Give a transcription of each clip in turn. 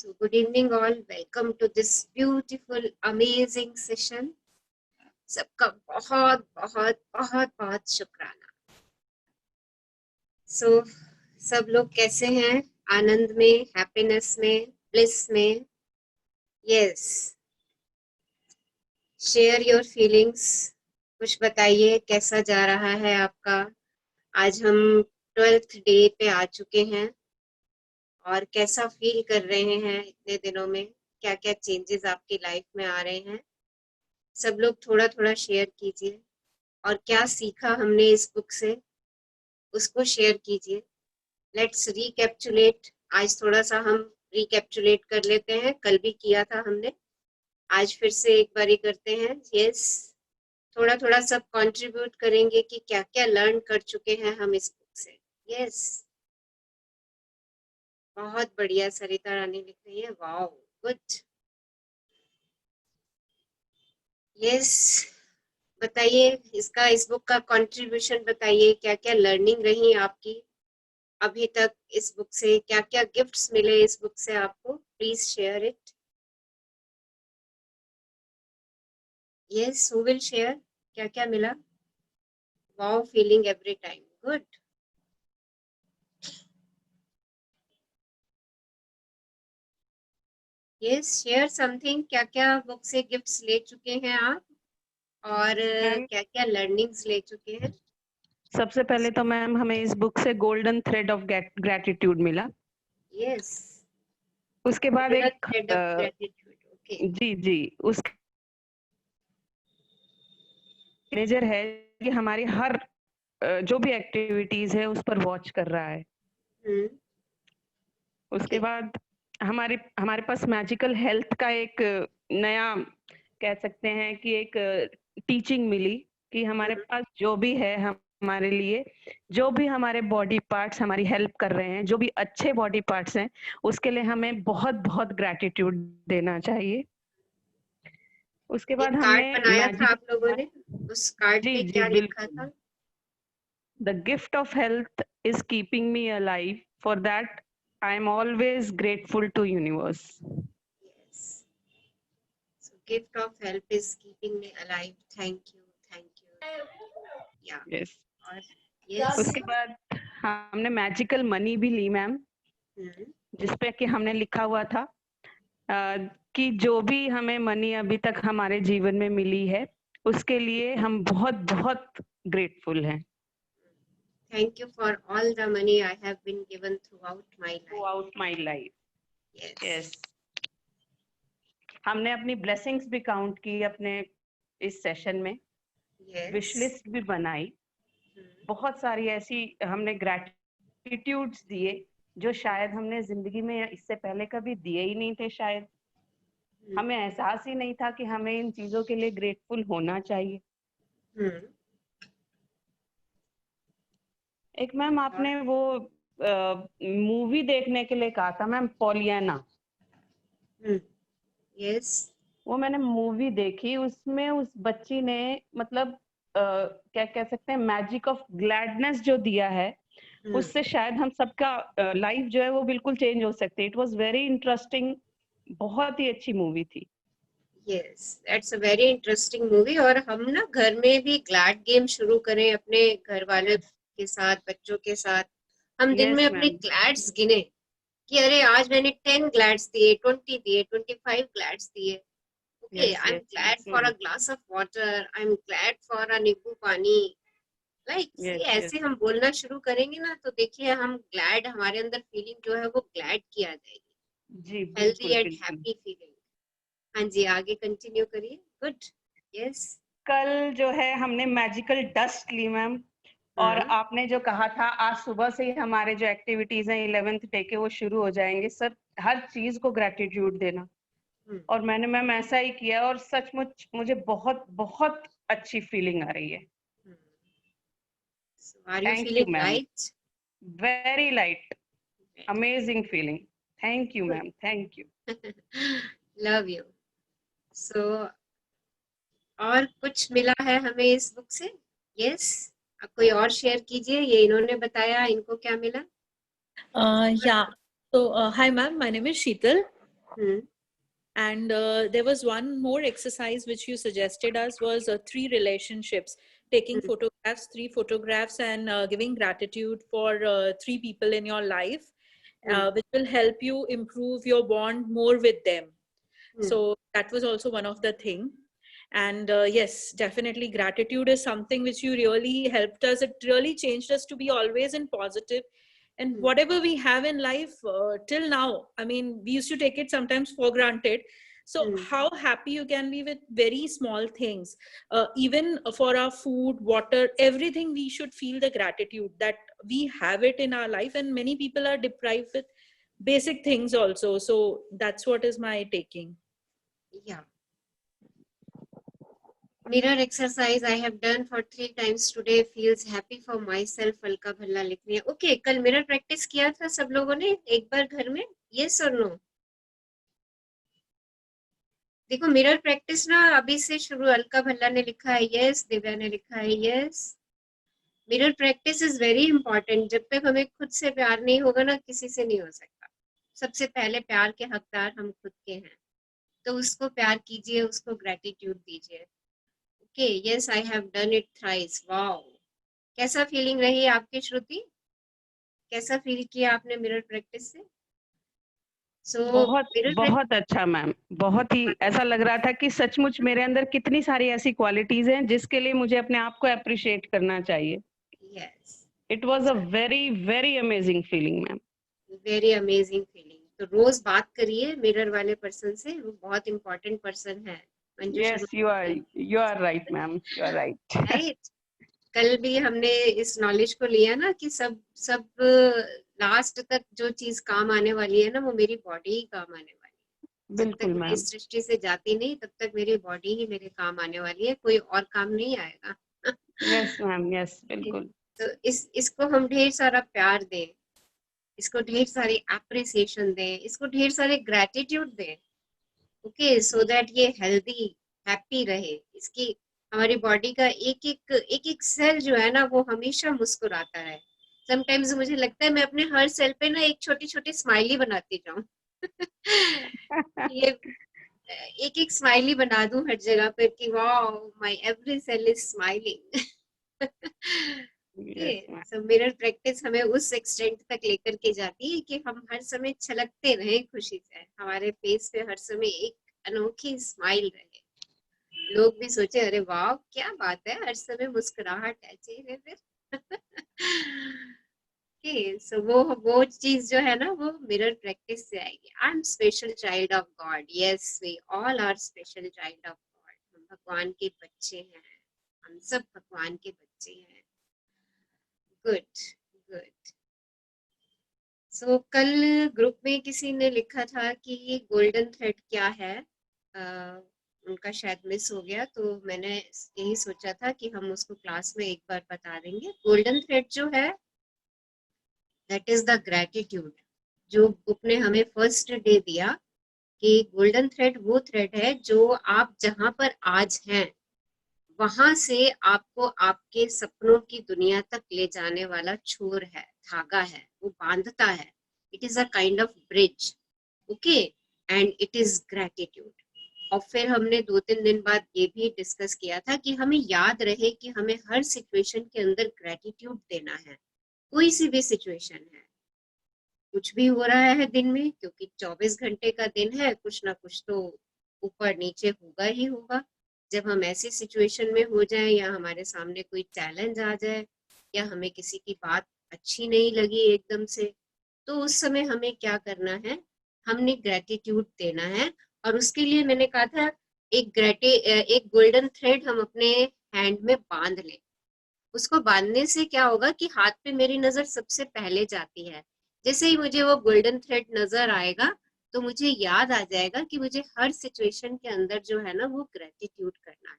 So good evening all. Welcome to this beautiful, amazing session. सबका बहुत बहुत बहुत बहुत शुक्राना. So सब लोग कैसे हैं? आनंद में, हैप्पीनेस में, ब्लिस में? Yes. Share your feelings. कुछ बताइए कैसा जा रहा है आपका? आज हम 12th डे पे आ चुके हैं और कैसा फील कर रहे हैं इतने दिनों में? क्या क्या चेंजेस आपकी लाइफ में आ रहे हैं? सब लोग थोड़ा थोड़ा शेयर कीजिए और क्या सीखा हमने इस बुक से उसको शेयर कीजिए. Let's recapitulate. आज थोड़ा सा हम रिकैप्चुलेट कर लेते हैं. कल भी किया था हमने, आज फिर से एक बारी करते हैं. यस, थोड़ा थोड़ा सब कंट्रीब्यूट करेंगे कि क्या क्या लर्न कर चुके हैं हम इस बुक से. यस, बहुत बढ़िया. सरिता रानी लिख रही है, वाओ, गुड. यस, बताइए इसका, इस बुक का कंट्रीब्यूशन बताइए. क्या क्या लर्निंग रही आपकी अभी तक इस बुक से? क्या क्या गिफ्ट्स मिले इस बुक से आपको? Please share it. Yes, who will share? क्या क्या मिला? Wow, feeling every time. Good. Yes, share something. क्या क्या बुक से गिफ्ट्स ले चुके हैं आप और मैम, क्या क्या लर्निंग्स ले चुके हैं? सबसे पहले तो मैम हमें इस बुक से गोल्डन थ्रेड ऑफ ग्रैटिट्यूड मिला. यस, उसके बाद गोल्डन एक थ्रेड ऑफ ग्रेटिट्यूड. ओके. जी उस मैनेजर है कि हमारी हर जो भी एक्टिविटीज है उस पर वॉच कर रहा है. उसके बाद हमारे हमारे पास मैजिकल हेल्थ का एक नया, कह सकते हैं कि एक टीचिंग मिली कि हमारे पास जो भी है, हमारे लिए जो भी हमारे बॉडी पार्ट्स हमारी हेल्प कर रहे हैं, जो भी अच्छे बॉडी पार्ट्स हैं, उसके लिए हमें बहुत बहुत ग्रैटिट्यूड देना चाहिए. उसके बाद एक कार्ड हमने बनाया था आप मैजिकल, लोगों ने, उस कार्ड पे जी क्या लिखा बिल्कुल. था? The gift of health is keeping me alive. For that, I am always grateful to universe. Yes. So gift of help is keeping me alive. Thank you. Thank you. Yeah. Yes. और yes. उसके बाद हमने magical money भी ली ma'am, जिसपे कि हमने लिखा हुआ था कि जो भी हमें मनी अभी तक हमारे जीवन में मिली है, उसके लिए हम बहुत बहुत ग्रेटफुल हैं. Thank you for all the money I have been given throughout my life. Throughout my life. Yes. Yes. हमने अपनी ब्लेसिंग्स भी काउंट की अपने इस सेशन में. Yes. विश लिस्ट भी बनाई. बहुत सारी ऐसी हमने ग्रैटिट्यूड्स दिए जो शायद हमने जिंदगी में इससे पहले कभी दिए ही नहीं थे. शायद हमें एहसास ही नहीं था कि हमें इन चीजों के लिए ग्रेटफुल होना चाहिए. एक मैम आपने वो मूवी देखने के लिए कहा था मैम, पॉलियाना. यस. वो मैंने मूवी देखी. उसमें उस बच्ची ने मतलब क्या कह सकते हैं, मैजिक ऑफ ग्लैडनेस जो दिया है, उससे शायद हम सबका लाइफ जो है वो बिल्कुल चेंज हो सकती है. It was very interesting. बहुत ही अच्छी मूवी थी. Yes, that's a very interesting movie. और हम ना घर में भी ग्लैड गेम शुरू करें अपने घर वाले के साथ, बच्चों के साथ. हम दिन में अपने ग्लैड्स गिने कि अरे आज मैंने 10 ग्लैड्स दिए, 20 दिए, 25 ग्लैड्स दिए. Okay, I am glad for a glass of water, I am glad for a नींबू पानी. लाइक ऐसे हम बोलना शुरू करेंगे ना, तो देखिए हम ग्लैड, हमारे अंदर फीलिंग जो है वो ग्लैड की आ जाएगी. जी हेल्दी एंड बिल्कुल. Happy feeling. हाँ जी, आगे कंटिन्यू करिए. गुड. यस. कल जो है हमने मैजिकल डस्ट ली मैम. और आपने जो कहा था आज सुबह से ही हमारे जो एक्टिविटीज हैं 11th डे के वो शुरू हो जाएंगे सर, हर चीज को ग्रेटिट्यूड देना. और मैंने मैम ऐसा ही किया और सचमुच मुझे बहुत बहुत अच्छी फीलिंग आ रही है. Thank you ma'am. Very light, amazing feeling. Thank you ma'am. Thank you. Love you. So और कुछ मिला है हमें इस बुक से? यस, आप कोई और शेयर कीजिए. ये इन्होंने बताया, इनको क्या मिला? Yeah. So, hi ma'am, my name is Sheetal. And there was one more exercise which you suggested us, was 3 relationships, taking photographs, 3 photographs, and giving gratitude for 3 people in your life, which will help you improve your bond more with them. So that was also one of the thing. And yes, definitely gratitude is something which you really helped us. It really changed us to be always in positive. And whatever we have in life till now, I mean, we used to take it sometimes for granted. So how happy you can be with very small things, even for our food, water, everything, we should feel the gratitude that we have it in our life. And many people are deprived with basic things also. So that's what is my taking. Yeah. Mirror exercise I have done for 3 times today. Feels happy for myself. Alka Bhalla लिख रही है. Okay, कल mirror practice किया था सब लोगों ने एक बार घर में? Yes or no? देखो मिरर प्रैक्टिस ना अभी से शुरू. अलका भल्ला ने लिखा है yes, दिव्या ने लिखा है yes. Mirror practice is very important. जब तक हमें खुद से प्यार नहीं होगा ना, किसी से नहीं हो सकता. सबसे पहले प्यार के हकदार हम खुद के हैं, तो उसको प्यार कीजिए, उसको ग्रेटिट्यूड दीजिए. Okay, yes I have done it thrice. Wow, कैसा फीलिंग रही आपकी श्रुति? कैसा फील किया आपने मिरर प्रैक्टिस से? बहुत अच्छा मैम. बहुत ही ऐसा लग रहा था कि सचमुच मेरे अंदर कितनी सारी ऐसी क्वालिटीज हैं जिसके लिए मुझे अपने आप को अप्रिशिएट करना चाहिए. Yes, it was a very very amazing feeling ma'am. Very amazing feeling. तो रोज बात करिए मिरर वाले पर्सन से, वो बहुत इंपॉर्टेंट पर्सन है. Yes, you are right, ma'am. You are right. Right. कल भी हमने इस नॉलेज को लिया ना कि सब लास्ट तक जो चीज काम आने वाली है ना, वो मेरी बॉडी ही काम आने वाली है. जब तक मैं इस सृष्टि से जाती नहीं, तब तक मेरी बॉडी ही मेरे काम आने वाली है, कोई और काम नहीं आएगा. यस मैम, यस, बिल्कुल. तो इसको हम ढेर सारा प्यार दें, इसको ढेर सारी एप्रिसिएशन दें, इसको ढेर सारे ग्रेटिट्यूड दें. ओके, सो दैट ये हेल्दी हैप्पी रहे. इसकी हमारी बॉडी का एक एक सेल जो है ना, वो हमेशा मुस्कुराता है. समटाइम्स मुझे लगता है मैं अपने हर सेल पे ना एक छोटी छोटी स्माइली बनाती जाऊं. ये एक एक स्माइली बना दूं हर जगह पे कि wow my every cell is smiling. So mirror practice हमें उस एक्सटेंट तक लेकर के जाती है कि हम हर समय छलकते रहें खुशी से, हमारे फेस पे हर समय एक अनोखी स्माइल रहे. लोग भी सोचे अरे वाह क्या बात है, हर समय मुस्कुराहट है चेहरे पे. सो वो चीज जो है ना, वो मिरर प्रैक्टिस से आएगी. I am special child of God. Yes, we all are special child of God. हम भगवान के बच्चे हैं, हम सब भगवान के बच्चे हैं. Good good. सो कल ग्रुप में किसी ने लिखा था कि ये गोल्डन थ्रेड क्या है, उनका शायद मिस हो गया, तो मैंने यही सोचा था कि हम उसको क्लास में एक बार बता देंगे. गोल्डन थ्रेड जो है, दैट इज द ग्रेटिट्यूड. जो बुक ने हमें फर्स्ट डे दिया कि गोल्डन थ्रेड वो थ्रेड है जो आप जहां पर आज हैं, वहां से आपको आपके सपनों की दुनिया तक ले जाने वाला छोर है, धागा है, वो बांधता है. It is a kind of bridge. Okay, and it is gratitude. और फिर हमने 2-3 दिन बाद ये भी डिस्कस किया था कि हमें याद रहे कि हमें हर सिचुएशन के अंदर ग्रेटिट्यूड देना है. कोई सी भी सिचुएशन है, कुछ भी हो रहा है दिन में, क्योंकि 24 घंटे का दिन है, कुछ ना कुछ तो ऊपर नीचे होगा ही होगा. जब हम ऐसी सिचुएशन में हो जाए, या हमारे सामने कोई चैलेंज आ जाए, या हमें किसी की बात अच्छी नहीं लगी एकदम से, तो उस समय हमें क्या करना है, हमने ग्रेटिट्यूड देना है. और उसके लिए मैंने कहा था एक गोल्डन थ्रेड हम अपने हैंड में बांध लें. उसको बांधने से क्या होगा कि हाथ पे मेरी नजर सबसे पहले जाती है. जैसे ही मुझे वो गोल्डन थ्रेड नजर आएगा, तो मुझे याद आ जाएगा कि मुझे हर सिचुएशन के अंदर जो है ना, वो ग्रेटिट्यूड करना है.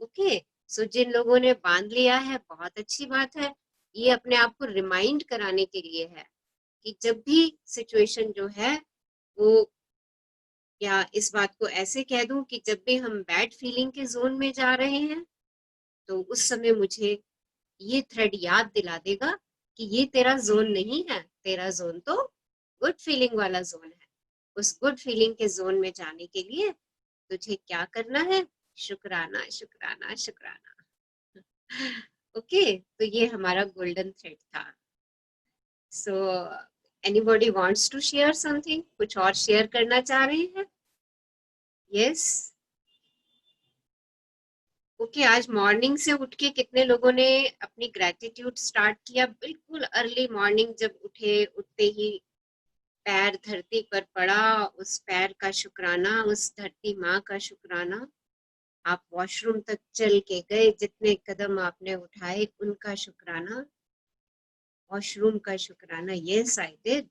ओके, सो जिन लोगों ने बांध लिया है, बहुत अच्छी बात है. ये अपने आप को रिमाइंड कराने के लिए है कि जब भी सिचुएशन जो है वो, या इस बात को ऐसे कह दूं कि जब भी हम बैड फीलिंग के जोन में जा रहे हैं, तो उस समय मुझे ये थ्रेड याद दिला देगा कि ये तेरा जोन नहीं है, तेरा जोन तो गुड फीलिंग वाला जोन है. उस गुड फीलिंग के जोन में जाने के लिए तुझे क्या करना है? शुक्राना, शुक्राना, शुक्राना। ओके, तो ये हमारा गोल्डन थ्रेड था। So anybody wants to share something? कुछ और शेयर करना चाह रहे हैं? Yes, okay. आज मॉर्निंग से उठ के कितने लोगों ने अपनी ग्रेटिट्यूड स्टार्ट किया? बिल्कुल अर्ली मॉर्निंग जब उठे, उठते ही पैर धरती पर पड़ा, उस पैर का शुक्राना, उस धरती माँ का शुक्राना। आप वॉशरूम तक चल के गए, जितने कदम आपने उठाए उनका शुक्राना, वॉशरूम का शुक्राना। Yes I did.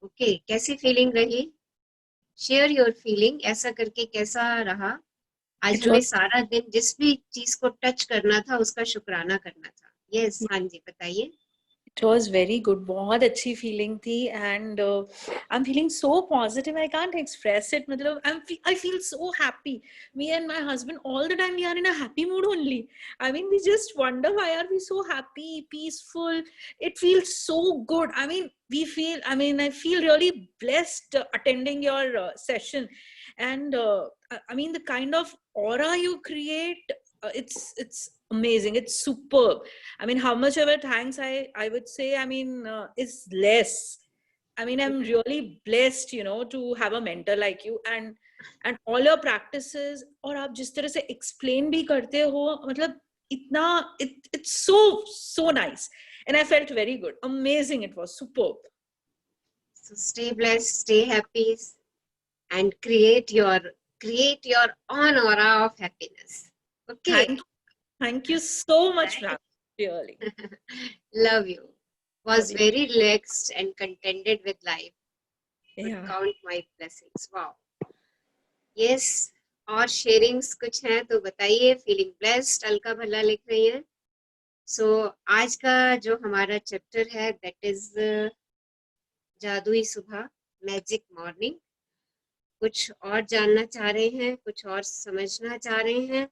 ओके, कैसी फीलिंग रही? Share your feeling. ऐसा करके कैसा रहा? आज It हमें was सारा दिन जिस भी चीज को टच करना था उसका शुक्राना करना था। यस, हाँ जी, बताइए। It was very good. बहुत अच्छी feeling थी and I'm feeling so positive. I can't express it. मतलब I feel so happy. Me and my husband all the time we are in a happy mood only. I mean we just wonder why are we so happy, peaceful. It feels so good. I mean I feel really blessed attending your session and I mean the kind of aura you create. It's amazing. It's superb. I mean, how much ever thanks I would say, I mean, is less. I mean, I'm really blessed, you know, to have a mentor like you and all your practices. और आप जिस तरह से explain भी करते हो, मतलब इतना it's so nice, and I felt very good. Amazing, it was superb. So stay blessed, stay happy, and create your own aura of happiness. Okay. Thank you so much, ma'am. Really. Love you. Was Love you. very relaxed and contented with life. Would Yeah. count my blessings. Wow. Yes. और sharings कुछ हैं तो बताइए। Feeling blessed, Alka Bhalla लिख रही हैं। सो आज का जो हमारा चैप्टर है दैट इज जादुई सुबह, मैजिक मॉर्निंग। कुछ और जानना चाह रहे हैं, कुछ और समझना चाह रहे हैं?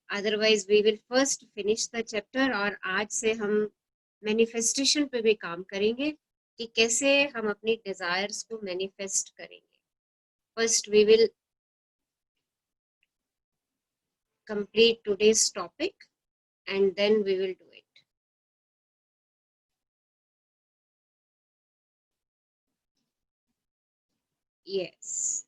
Otherwise we will first finish the chapter और आज से हम मैनिफेस्टेशन पे भी काम करेंगे कि कैसे हम अपनी डिजायर्स को मैनिफेस्ट करेंगे। First we will complete today's topic and then we will do it. Yes.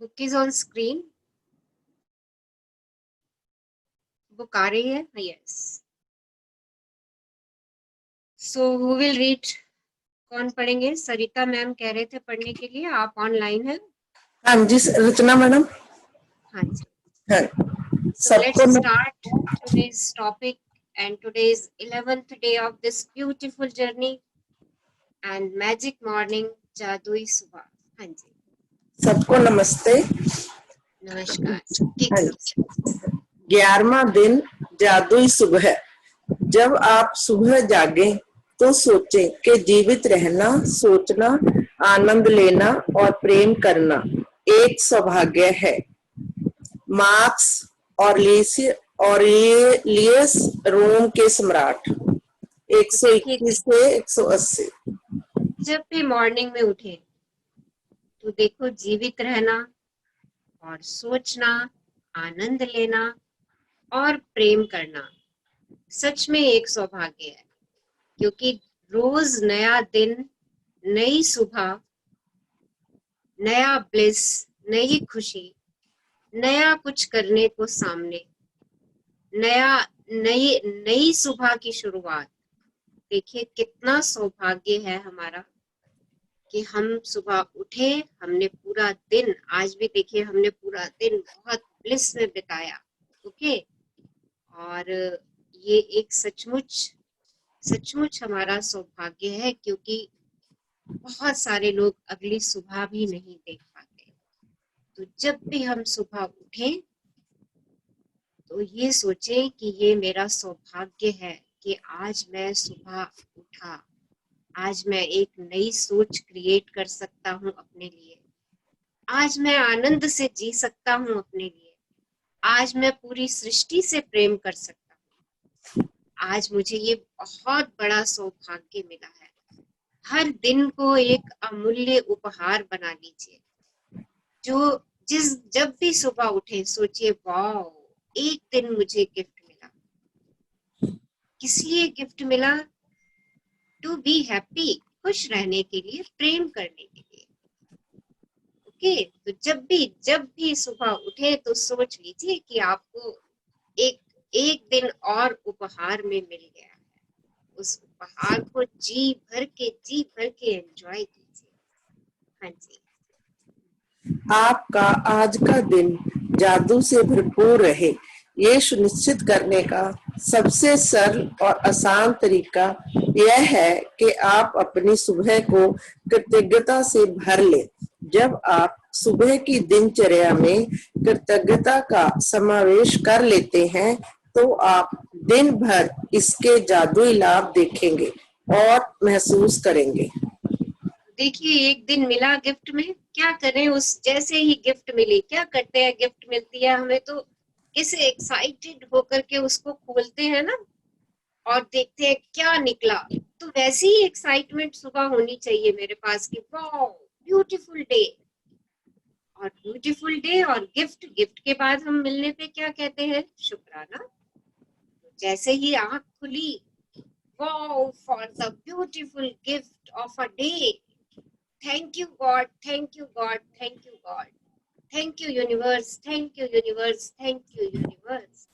Book is on screen. Book आ रही है? Yes. So who will read? कौन पढ़ेंगे? सरिता मैम कह रहे थे पढ़ने के लिए। आप ऑनलाइन हैं? हाँ जी, रचना मैडम। हाँ जी। हाँ, So let's सबको start today's topic and today's 11th day of this beautiful journey and magic morning, जादुई सुबह। हाँ जी, सबको नमस्ते। नमस्कार सबके हाँ तरफ से। 11वां दिन जादुई सुबह। जब आप सुबह जागें तो सोचें कि जीवित रहना, सोचना, आनंद लेना और प्रेम करना एक सौभाग्य है। मार्क्स ऑरेलियस रोम के सम्राट। 121 से 180। जब भी मॉर्निंग में उठे तो देखो जीवित रहना और सोचना, आनंद लेना और प्रेम करना सच में एक सौभाग्य है, क्योंकि रोज नया दिन, नई सुबह, नया ब्लिस, नई खुशी, नया कुछ करने को सामने, नई सुबह की शुरुआत। देखिए कितना सौभाग्य है हमारा कि हम सुबह उठे, हमने पूरा दिन, आज भी देखिए हमने पूरा दिन बहुत ब्लिस में बिताया। ओके, और ये एक सचमुच सचमुच हमारा सौभाग्य है, क्योंकि बहुत सारे लोग अगली सुबह भी नहीं देख पाते। तो जब भी हम सुबह उठें तो ये सोचें कि ये मेरा सौभाग्य है कि आज मैं सुबह उठा, आज मैं एक नई सोच क्रिएट कर सकता हूँ अपने लिए, आज मैं आनंद से जी सकता हूँ अपने लिए, आज मैं पूरी सृष्टि से प्रेम कर सकता हूँ। आज मुझे ये बहुत बड़ा सौभाग्य मिला है। हर दिन को एक अमूल्य उपहार बना लीजिए। जब भी सुबह उठे सोचिए, वाह, एक दिन मुझे गिफ्ट मिला। किस लिए गिफ्ट मिला? टू बी हैप्पी, खुश रहने के लिए, प्रेम करने के लिए। ओके, तो जब भी सुबह उठे तो सोच लीजिए कि आपको एक दिन और उपहार में मिल गया है। उस उपहार को जी भर के एंजॉय कीजिए। हाँ जी। आपका आज का दिन जादू से भरपूर रहे, ये सुनिश्चित करने का सबसे सरल और आसान तरीका यह है कि आप अपनी सुबह को कृतज्ञता से भर लें। जब आप सुबह की दिनचर्या में कृतज्ञता का समावेश कर लेते हैं तो आप दिन भर इसके जादुई लाभ देखेंगे और महसूस करेंगे। देखिए, एक दिन मिला गिफ्ट में, क्या करें? उस जैसे ही गिफ्ट मिली, क्या करते हैं? गिफ्ट मिलती है हमें तो कैसे एक्साइटेड होकर के उसको खोलते हैं ना, और देखते हैं क्या निकला। तो वैसे ही एक्साइटमेंट सुबह होनी चाहिए मेरे पास कि वाह, ब्यूटीफुल डे। और ब्यूटीफुल डे और गिफ्ट के बाद हम मिलने पे क्या कहते हैं? शुक्राना। जैसे ही आंख खुली, wow, for the beautiful gift of a day. Thank you, God. Thank you, God. Thank you, God. Thank you, universe. Thank you, universe. Thank you, universe.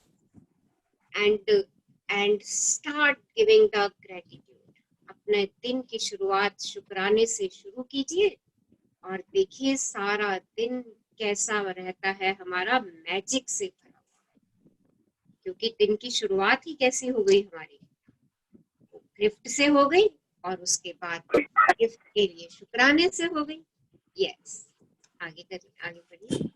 And start giving the gratitude. अपने दिन की शुरुआत शुक्राने से शुरू कीजिए और देखिए सारा दिन कैसा रहता है हमारा, मैजिक से भरा हुआ। क्योंकि दिन की शुरुआत ही कैसी हो गई हमारी, गिफ्ट से हो गई, और उसके बाद गिफ्ट के लिए शुक्राने से हो गई। यस, आगे बढ़िए।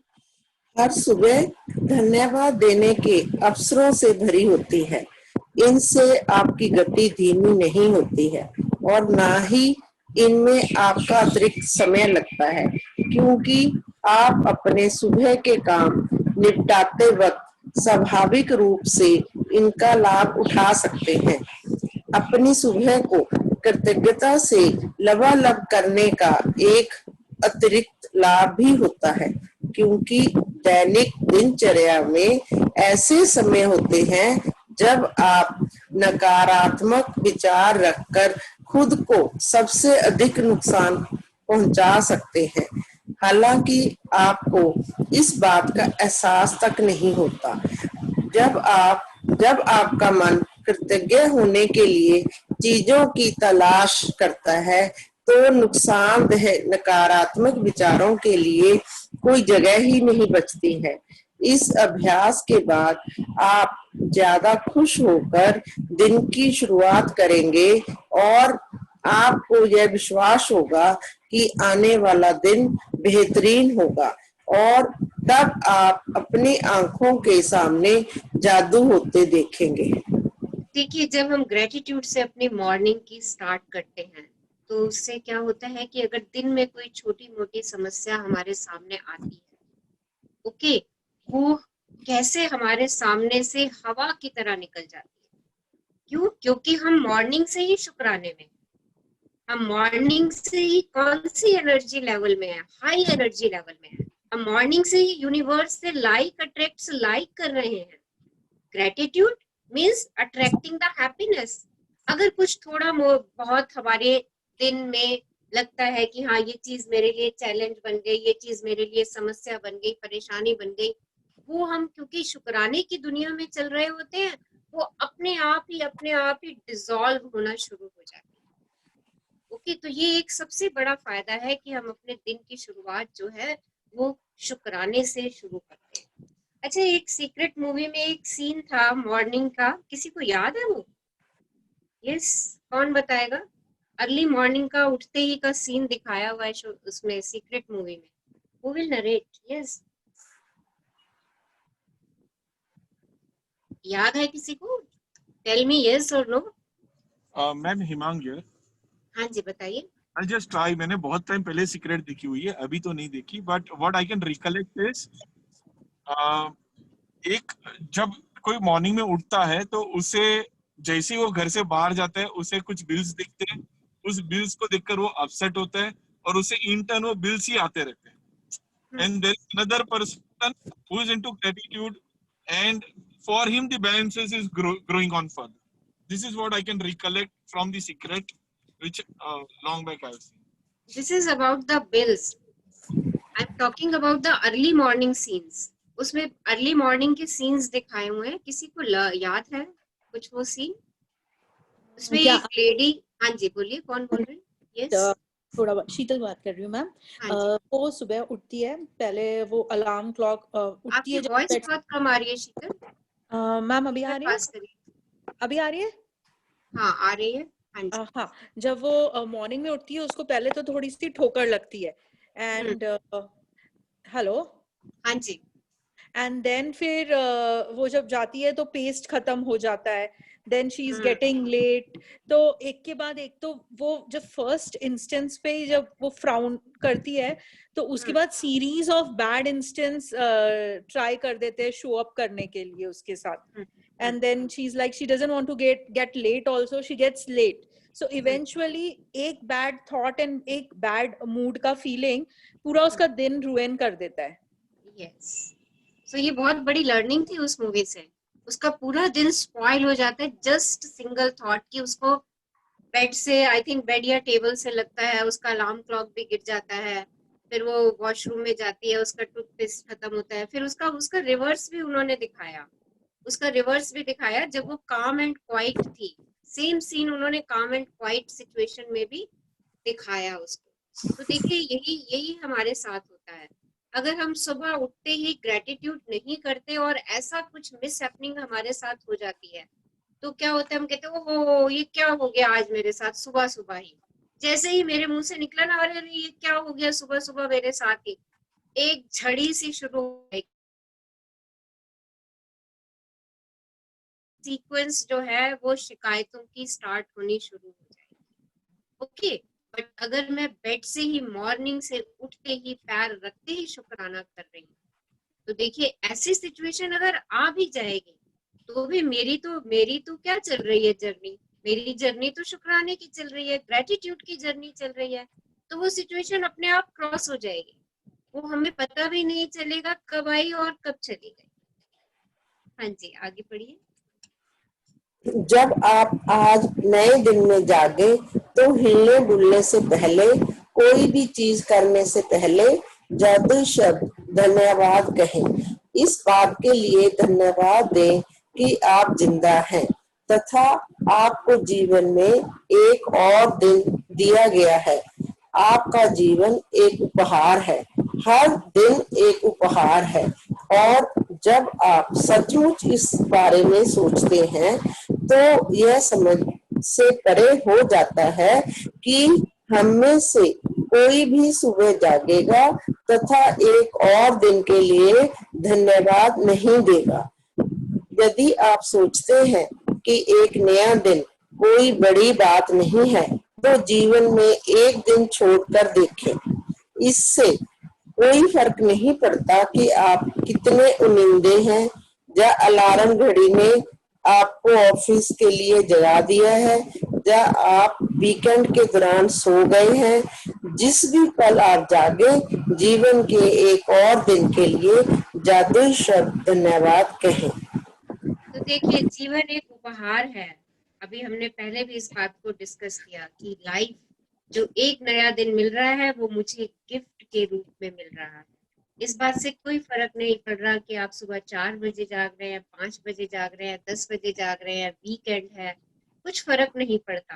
हर सुबह धन्यवाद देने के अवसरों से भरी होती है। इनसे आपकी गति धीमी नहीं होती है और ना ही इनमें आपका अतिरिक्त समय लगता है, क्योंकि आप अपने सुबह के काम निपटाते वक्त स्वाभाविक रूप से इनका लाभ उठा सकते हैं। अपनी सुबह को कृतज्ञता से लबालब करने का एक अतिरिक्त लाभ भी होता है, क्योंकि दैनिक दिनचर्या में ऐसे समय होते हैं जब आप नकारात्मक विचार रखकर खुद को सबसे अधिक नुकसान पहुंचा सकते हैं। हालांकि आपको इस बात का एहसास तक नहीं होता। जब आपका मन कृतज्ञ होने के लिए चीजों की तलाश करता है तो नुकसानदेह नकारात्मक विचारों के लिए कोई जगह ही नहीं बचती है। इस अभ्यास के बाद आप ज्यादा खुश होकर दिन की शुरुआत करेंगे और आपको यह विश्वास होगा कि आने वाला दिन बेहतरीन होगा, और तब आप अपनी आंखों के सामने जादू होते देखेंगे। देखिए, जब हम ग्रेटिट्यूड से अपनी मॉर्निंग की स्टार्ट करते हैं तो उससे क्या होता है कि अगर दिन में कोई छोटी मोटी समस्या हमारे सामने आती है, ओके, वो कैसे हमारे सामने से हवा की तरह निकल जाती है। क्यों? क्योंकि हम मॉर्निंग से ही शुक्राने में, हम मॉर्निंग से ही कौन सी एनर्जी लेवल में है? हाई एनर्जी लेवल में है। हम मॉर्निंग से ही यूनिवर्स से लाइक अट्रैक्ट्स लाइक कर रहे हैं। Gratitude means attracting the happiness. अगर कुछ थोड़ा बहुत हमारे दिन में लगता है कि हाँ, ये चीज मेरे लिए चैलेंज बन गई, ये चीज मेरे लिए समस्या बन गई, परेशानी बन गई, वो हम क्योंकि शुक्राने की दुनिया में चल रहे होते हैं, वो अपने आप ही डिसॉल्व होना शुरू हो जाती है। ओके, तो ये एक सबसे बड़ा फायदा है कि हम अपने दिन की शुरुआत जो है वो शुक्राने से शुरू करते हैं। अच्छा, एक सीक्रेट मूवी में एक सीन था मॉर्निंग का, किसी को याद है वो? यस, कौन बताएगा? अर्ली मॉर्निंग का उठते ही का सीन दिखाया हुआ है उसमें सीक्रेट मूवी में. Who will narrate? Yes. याद है किसी को? Tell me yes or no. Ma'am Himang here. हाँ जी बताइए. I just try. मैंने बहुत टाइम पहले सीक्रेट देखी हुई है, अभी तो नहीं देखी, but what I can recollect is एक जब कोई मॉर्निंग में उठता है तो उसे जैसे ही वो घर से बाहर जाता है उसे कुछ बिल्स दिखते हैं. उस बिल्स को देखकर वो अपसेट होता है और उसे इन टर्न वो बिल्स ही आते रहते हैं. And there is another person who is into gratitude, and for him the balances is growing on further. This is what I can recollect from the secret, which long back I've seen. This is about the bills. I'm talking about the early morning scenes. उसमें early morning के scenes दिखाए हुए हैं. किसी को याद है कुछ वो सीन? उसमें एक लेडी. हाँ जी बोलिए, कौन बोल रही है? यस, थोड़ा शीतल बात कर रही हूँ मैम. वो सुबह उठती है, पहले वो अलार्म क्लॉक उठती है. आपकी वॉइस बहुत कम आ रही है शीतल. मैम अभी आ रही है? अभी आ रही है? हाँ आ रही है. हाँ जी. हाँ, जब वो मॉर्निंग में उठती है उसको पहले तो थोड़ी सी ठोकर लगती है. And hello. हाँ जी. एंड देन फिर वो जब जाती है तो पेस्ट खत्म हो जाता है. Then she is getting late. तो एक के बाद एक, तो वो जब फर्स्ट इंस्टेंस पे जब वो फ्राउन करती है तो उसके बाद series of bad instance try कर देते हैं शो अप करने के लिए उसके साथ. And then she is like she doesn't want to get late also. She gets late. So eventually एक बैड थॉट एंड एक बैड मूड का फीलिंग पूरा उसका दिन रुइन कर देता है. यस. सो ये बहुत बड़ी लर्निंग थी उस मूवी से. उसका पूरा दिन स्पॉइल हो जाता है जस्ट सिंगल थॉट कि उसको बेड से, आई थिंक बेड या टेबल से लगता है, उसका अलार्म क्लॉक भी गिर जाता है. फिर वो वॉशरूम में जाती है, उसका टूथपेस्ट खत्म होता है. फिर उसका रिवर्स भी उन्होंने दिखाया. उसका रिवर्स भी दिखाया जब वो काम एंड क्वाइट थी. सेम सीन उन्होंने काम एंड क्वाइट सिचुएशन में भी दिखाया उसको. तो देखिए यही हमारे साथ होता है. अगर हम सुबह उठते ही ग्रेटिट्यूड नहीं करते और ऐसा कुछ मिस हैपनिंग हमारे साथ हो जाती है तो क्या होता है, हम कहते हैं ओहो ये क्या हो गया आज मेरे साथ सुबह सुबह ही. जैसे ही मेरे मुंह से निकला ना, अरे ये क्या हो गया सुबह सुबह मेरे साथ ही, एक झड़ी सी शुरू हो गई. सीक्वेंस जो है वो शिकायतों की स्टार्ट होनी शुरू हो जाएगी. ओके. बट अगर मैं बेड से ही मॉर्निंग से उठते ही पैर रखते ही शुक्राना कर रही हूँ तो देखिए ऐसी सिचुएशन अगर आ भी जाएगी तो भी मेरी तो क्या चल रही है जर्नी. मेरी जर्नी तो शुक्राने की चल रही है, ग्रेटिट्यूड की जर्नी चल रही है. तो वो सिचुएशन अपने आप क्रॉस हो जाएगी. वो हमें पता भी नहीं चलेगा कब आई और कब चली गई. हाँ जी आगे बढ़िए. जब आप आज नए दिन में जागे तो हिलने डुलने से पहले, कोई भी चीज करने से पहले जादुई शब्द धन्यवाद कहें. इस बात के लिए धन्यवाद दें कि आप जिंदा हैं तथा आपको जीवन में एक और दिन दिया गया है. आपका जीवन एक उपहार है. हर दिन एक उपहार है. और जब आप सचमुच इस बारे में सोचते हैं तो यह समझ से परे हो जाता है कि हम में से कोई भी सुबह जागेगा तथा एक और दिन के लिए धन्यवाद नहीं देगा. यदि आप सोचते हैं कि एक नया दिन कोई बड़ी बात नहीं है तो जीवन में एक दिन छोड़कर देखें. इससे कोई फर्क नहीं पड़ता कि आप कितने उम्मीदे हैं या अलार्म घड़ी ने आपको ऑफिस के लिए जगा दिया है या आप वीकेंड के दौरान सो गए हैं. जिस भी पल आप जागे जीवन के एक और दिन के लिए जादुई शब्द धन्यवाद कहें. तो देखिए जीवन एक उपहार है. अभी हमने पहले भी इस बात को डिस्कस किया कि लाइफ जो एक नया दिन मिल रहा है वो मुझे गिफ्ट के रूप में मिल रहा है. इस बात से कोई फर्क नहीं पड़ रहा कि आप सुबह 4 बजे जाग रहे हैं, 5 बजे जाग रहे हैं, 10 बजे जाग रहे हैं, वीकेंड है, कुछ फर्क नहीं पड़ता.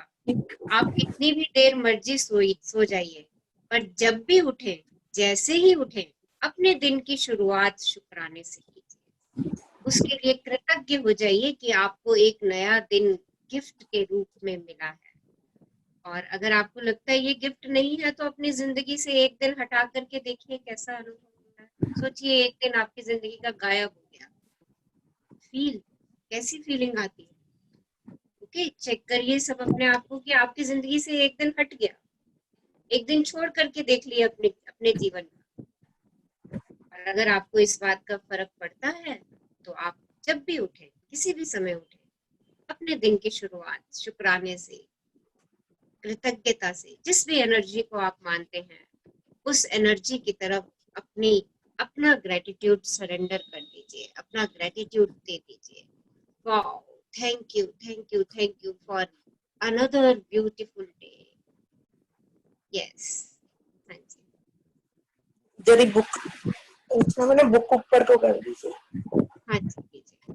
आप कितनी भी देर मर्जी सो जाइए, पर जब भी उठे, जैसे ही उठे, अपने दिन की शुरुआत शुक्राने से कीजिए. उसके लिए कृतज्ञ हो जाइए कि आपको एक नया दिन गिफ्ट के रूप में मिला है। और अगर आपको लगता है ये गिफ्ट नहीं है, तो अपनी जिंदगी से एक दिन हटा करके देखिए कैसा अनुभव होता है। सोचिए एक दिन आपकी जिंदगी का गायब हो गया, कैसी फीलिंग आती है। ओके, चेक करिए सब अपने आप को कि आपकी जिंदगी से एक दिन हट गया, एक दिन छोड़ करके देख लिए अपने जीवन का। और अगर आपको इस बात का फर्क पड़ता है, तो आप जब भी उठे, किसी भी समय उठे, अपने दिन की शुरुआत शुक्राने से, कृतज्ञता से, जिस भी एनर्जी को आप मानते हैं, उस एनर्जी की तरफ अपना ग्रेटिट्यूड सरेंडर कर दीजिए, अपना ग्रेटिट्यूड दे दीजिए। Wow, thank you for another beautiful day. Yes, हाँ जी। जरी बुक मैंने बुक ऊपर को कर दीजिए। हाँ जी, कीजिए।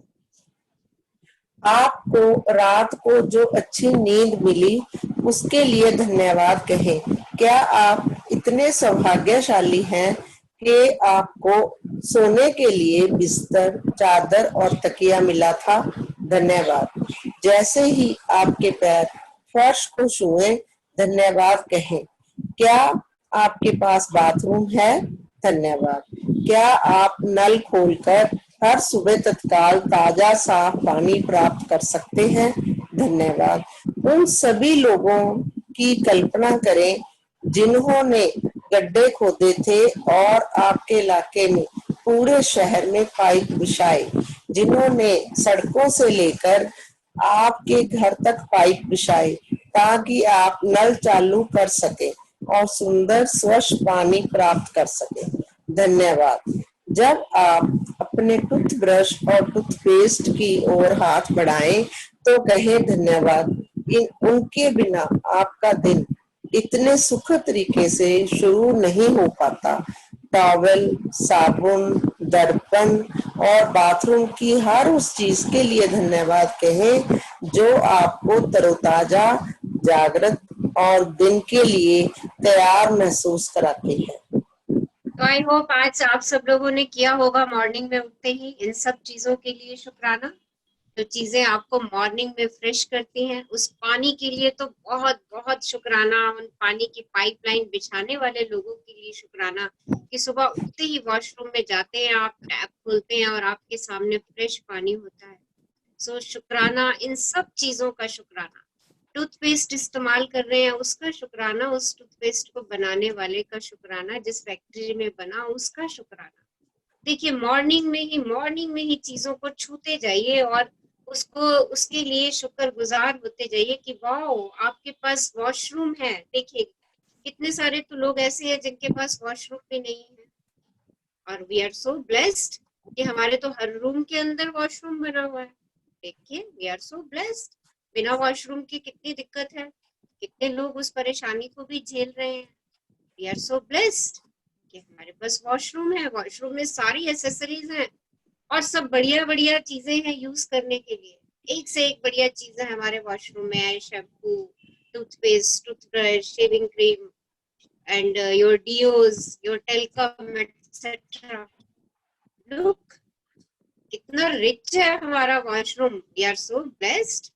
आपको रात को जो अच्छी नींद मिली उसके लिए धन्यवाद कहें। क्या आप इतने सौभाग्यशाली हैं कि आपको सोने के लिए बिस्तर, चादर और तकिया मिला था? धन्यवाद। जैसे ही आपके पैर फर्श को छुए, धन्यवाद कहें। क्या आपके पास बाथरूम है? धन्यवाद। क्या आप नल खोलकर हर सुबह तत्काल ताजा साफ पानी प्राप्त कर सकते हैं? धन्यवाद। उन सभी लोगों की कल्पना करें जिन्होंने गड्ढे खोदे थे और आपके इलाके में पूरे शहर में पाइप बिछाए, जिन्होंने सड़कों से लेकर आपके घर तक पाइप बिछाए ताकि आप नल चालू कर सके और सुंदर स्वच्छ पानी प्राप्त कर सके। धन्यवाद। जब आप अपने टूथब्रश और टूथपेस्ट की ओर हाथ बढ़ाएं तो कहें धन्यवाद। उनके बिना आपका दिन इतने सुखद तरीके से शुरू नहीं हो पाता। टॉवल, साबुन, दर्पण और बाथरूम की हर उस चीज के लिए धन्यवाद कहें जो आपको तरोताजा, जागृत और दिन के लिए तैयार महसूस कराती है। तो आई होप आज आप सब लोगों ने किया होगा मॉर्निंग में उठते ही इन सब चीजों के लिए शुक्राना। जो चीजें आपको मॉर्निंग में फ्रेश करती हैं, उस पानी के लिए तो बहुत बहुत शुक्राना। उन पानी की पाइपलाइन बिछाने वाले लोगों के लिए शुक्राना कि सुबह उठते ही वॉशरूम में जाते हैं, आप टैप खोलते हैं और आपके सामने फ्रेश पानी होता है। सो शुक्राना इन सब चीजों का शुक्राना। टूथपेस्ट इस्तेमाल कर रहे हैं, उसका शुक्राना। उस टूथपेस्ट को बनाने वाले का शुक्राना, जिस फैक्ट्री में बना उसका शुक्राना। देखिए मॉर्निंग में ही चीजों को छूते जाइए और उसके लिए शुक्रगुजार होते जाइए कि वाह आपके पास वॉशरूम है। देखिए कितने सारे तो लोग ऐसे हैं जिनके पास वॉशरूम भी नहीं है, और वी आर सो ब्लेस्ड कि हमारे तो हर रूम के अंदर वॉशरूम बना हुआ है। देखिए वी आर सो ब्लेस्ड। बिना वॉशरूम की कितनी दिक्कत है, कितने लोग उस परेशानी को भी झेल रहे हैं। वी आर सो ब्लेस्ड कि हमारे पास वॉशरूम है, वॉशरूम में सारी एसेसरीज हैं और सब बढ़िया बढ़िया चीजें हैं यूज करने के लिए। एक से एक बढ़िया चीजें हमारे वॉशरूम में है, shampoo, toothpaste, toothbrush, shaving cream and your deos, your talcum etcetera. Look कितना रिच है हमारा washroom. We are so blessed.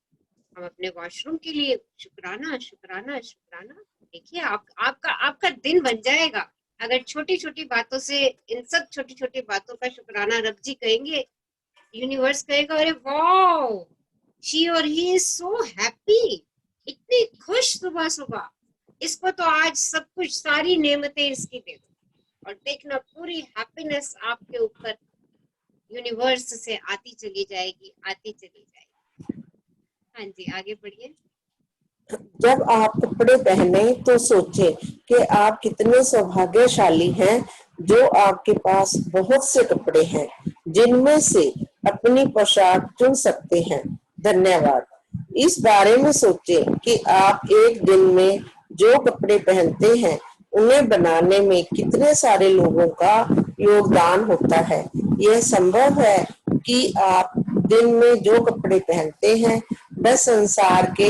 हम अपने वॉशरूम के लिए शुक्राना शुक्राना शुक्राना। देखिए आपका दिन बन जाएगा अगर छोटी छोटी बातों से, इन सब छोटी छोटी बातों का शुक्राना रब जी कहेंगे, यूनिवर्स कहेगा अरे वाओ शी और ही इज सो हैप्पी, इतनी खुश सुबह सुबह, इसको तो आज सब कुछ सारी नेमतें इसकी दे दो। और देखना पूरी हैप्पीनेस आपके ऊपर यूनिवर्स से आती चली जाएगी। हाँ जी, आगे बढ़िए। जब आप कपड़े पहने तो सोचें कि आप कितने सौभाग्यशाली हैं जो आपके पास बहुत से कपड़े हैं जिनमें से अपनी पोशाक चुन सकते हैं। धन्यवाद। इस बारे में सोचें कि आप एक दिन में जो कपड़े पहनते हैं उन्हें बनाने में कितने सारे लोगों का योगदान होता है। यह संभव है कि आप दिन में जो कपड़े पहनते हैं वह संसार के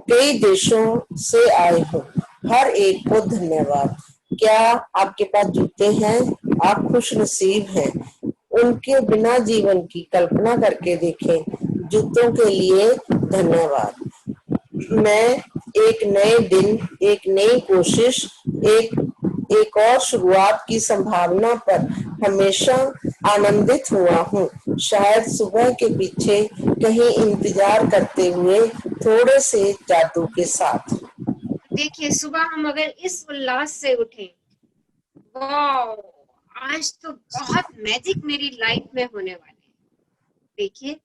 कई देशों से आए हों। हर एक को धन्यवाद। क्या आपके पास जूते हैं? आप खुश नसीब हैं। उनके बिना जीवन की कल्पना करके देखें। जूतों के लिए धन्यवाद। मैं एक नए दिन, एक नई कोशिश, एक और शुरुआत की संभावना पर हमेशा आनंदित हुआ हूँ। शायद सुबह के पीछे कहीं इंतजार करते हुए थोड़े से जादू के साथ। देखिए सुबह हम अगर इस उल्लास से उठें, वाह, आज तो बहुत मैजिक मेरी लाइफ में होने वाले है। देखिए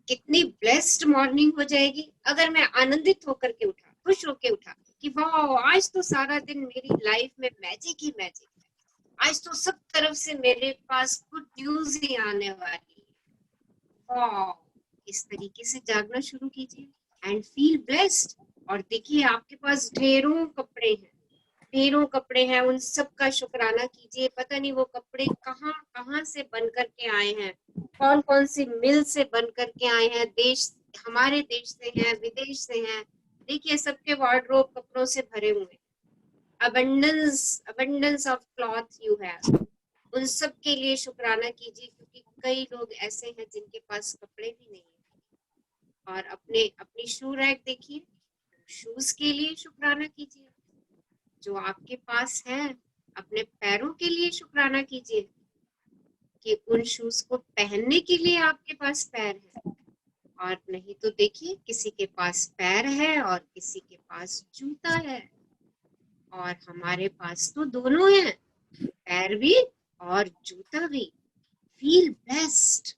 कितनी ब्लेस्ड मॉर्निंग हो जाएगी अगर मैं आनंदित होकर के उठा, खुश होकर उठा कि वाह, आज तो सारा दिन मेरी लाइफ में मैजिक ही मैजिक है। आज तो सब तरफ से मेरे पास गुड न्यूज ही आने वाली है। वाह, इस तरीके से जागना शुरू कीजिए एंड फील ब्लेस्ड। और देखिए आपके पास ढेरों कपड़े हैं, ढेरों कपड़े हैं, उन सब का शुक्राना कीजिए। पता नहीं वो कपड़े कहाँ कहाँ से बन करके आए हैं, कौन कौन सी मिल से बन करके आए हैं, देश, हमारे देश से हैं, विदेश से हैं। देखिए सबके वार्डरोब कपड़ों से भरे हुए हैं। abundance of cloth you have, उन सब के लिए शुक्राना कीजिए, क्योंकि कई लोग ऐसे हैं जिनके पास कपड़े भी नहीं है। और अपनी शू रैक देखिए, शूज के लिए शुक्राना कीजिए जो आपके पास है। अपने पैरों के लिए शुक्राना कीजिए कि उन शूज को पहनने के लिए आपके पास पैर है। और नहीं तो देखिए किसी के पास पैर है और किसी के पास जूता है, और हमारे पास तो दोनों है, पैर भी और जूता भी। फील ब्लेस्ड,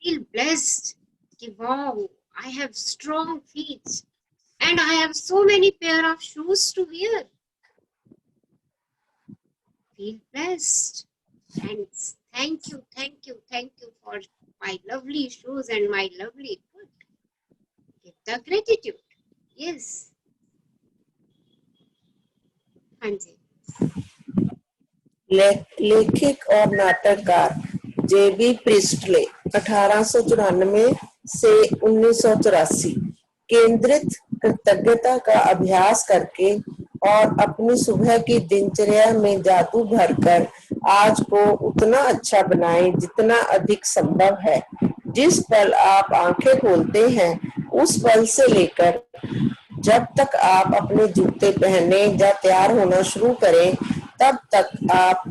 feel blessed कि wow, I have strong feet and I have so many pair of shoes to wear. Feel blessed and thank you for my lovely shoes and my lovely foot. Give the gratitude. Yes. हाँ जी। लेखक और नाटककार जेबी Presley 1894 से 1984 केंद्रित कृतज्ञता का अभ्यास करके और अपनी सुबह की दिनचर्या में जादू भरकर आज को उतना अच्छा बनाएं जितना अधिक संभव है। जिस पल आप आंखें खोलते हैं उस पल से लेकर जब तक आप अपने जूते पहने या तैयार होना शुरू करें तब तक आप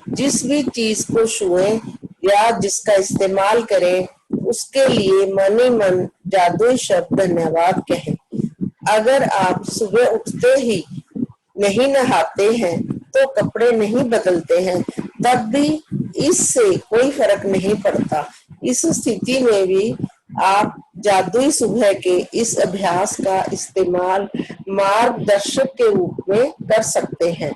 जिस भी चीज को छुएं या जिसका इस्तेमाल करें उसके लिए मन ही मन जादुई शब्द धन्यवाद कहें। अगर आप सुबह उठते ही नहीं नहाते हैं तो कपड़े नहीं बदलते हैं तब भी इससे कोई फर्क नहीं पड़ता। इस स्थिति में भी आप जादुई सुबह के इस अभ्यास का इस्तेमाल मार्गदर्शक के रूप में कर सकते हैं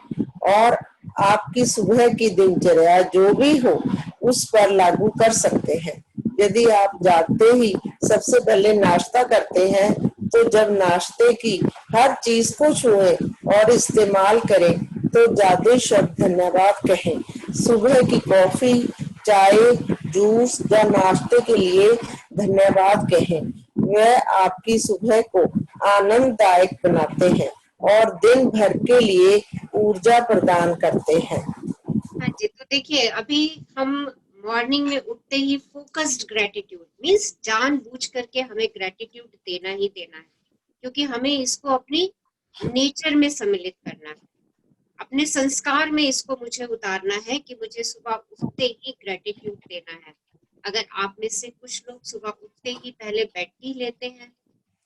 और आपकी सुबह की दिनचर्या जो भी हो उस पर लागू कर सकते हैं। यदि आप जागते ही सबसे पहले नाश्ता करते हैं तो जब नाश्ते की हर चीज को छुएं और इस्तेमाल करें तो जादुई शब्द धन्यवाद कहें। सुबह की कॉफी, चाय, जूस या नाश्ते के लिए धन्यवाद कहें। वह आपकी सुबह को आनंददायक बनाते हैं और दिन भर के लिए ऊर्जा प्रदान करते हैं। हाँ जी, तो देखिए अभी हम मॉर्निंग में उठते ही फोकस्ड ग्रेटिट्यूड मीन्स जानबूझ करके हमें ग्रेटिट्यूड देना ही देना है, क्योंकि हमें इसको अपनी नेचर में सम्मिलित करना है, अपने संस्कार में इसको मुझे उतारना है कि मुझे सुबह उठते ही ग्रेटिट्यूड देना है। अगर आप में से कुछ लोग सुबह उठते ही पहले बेड ही लेते हैं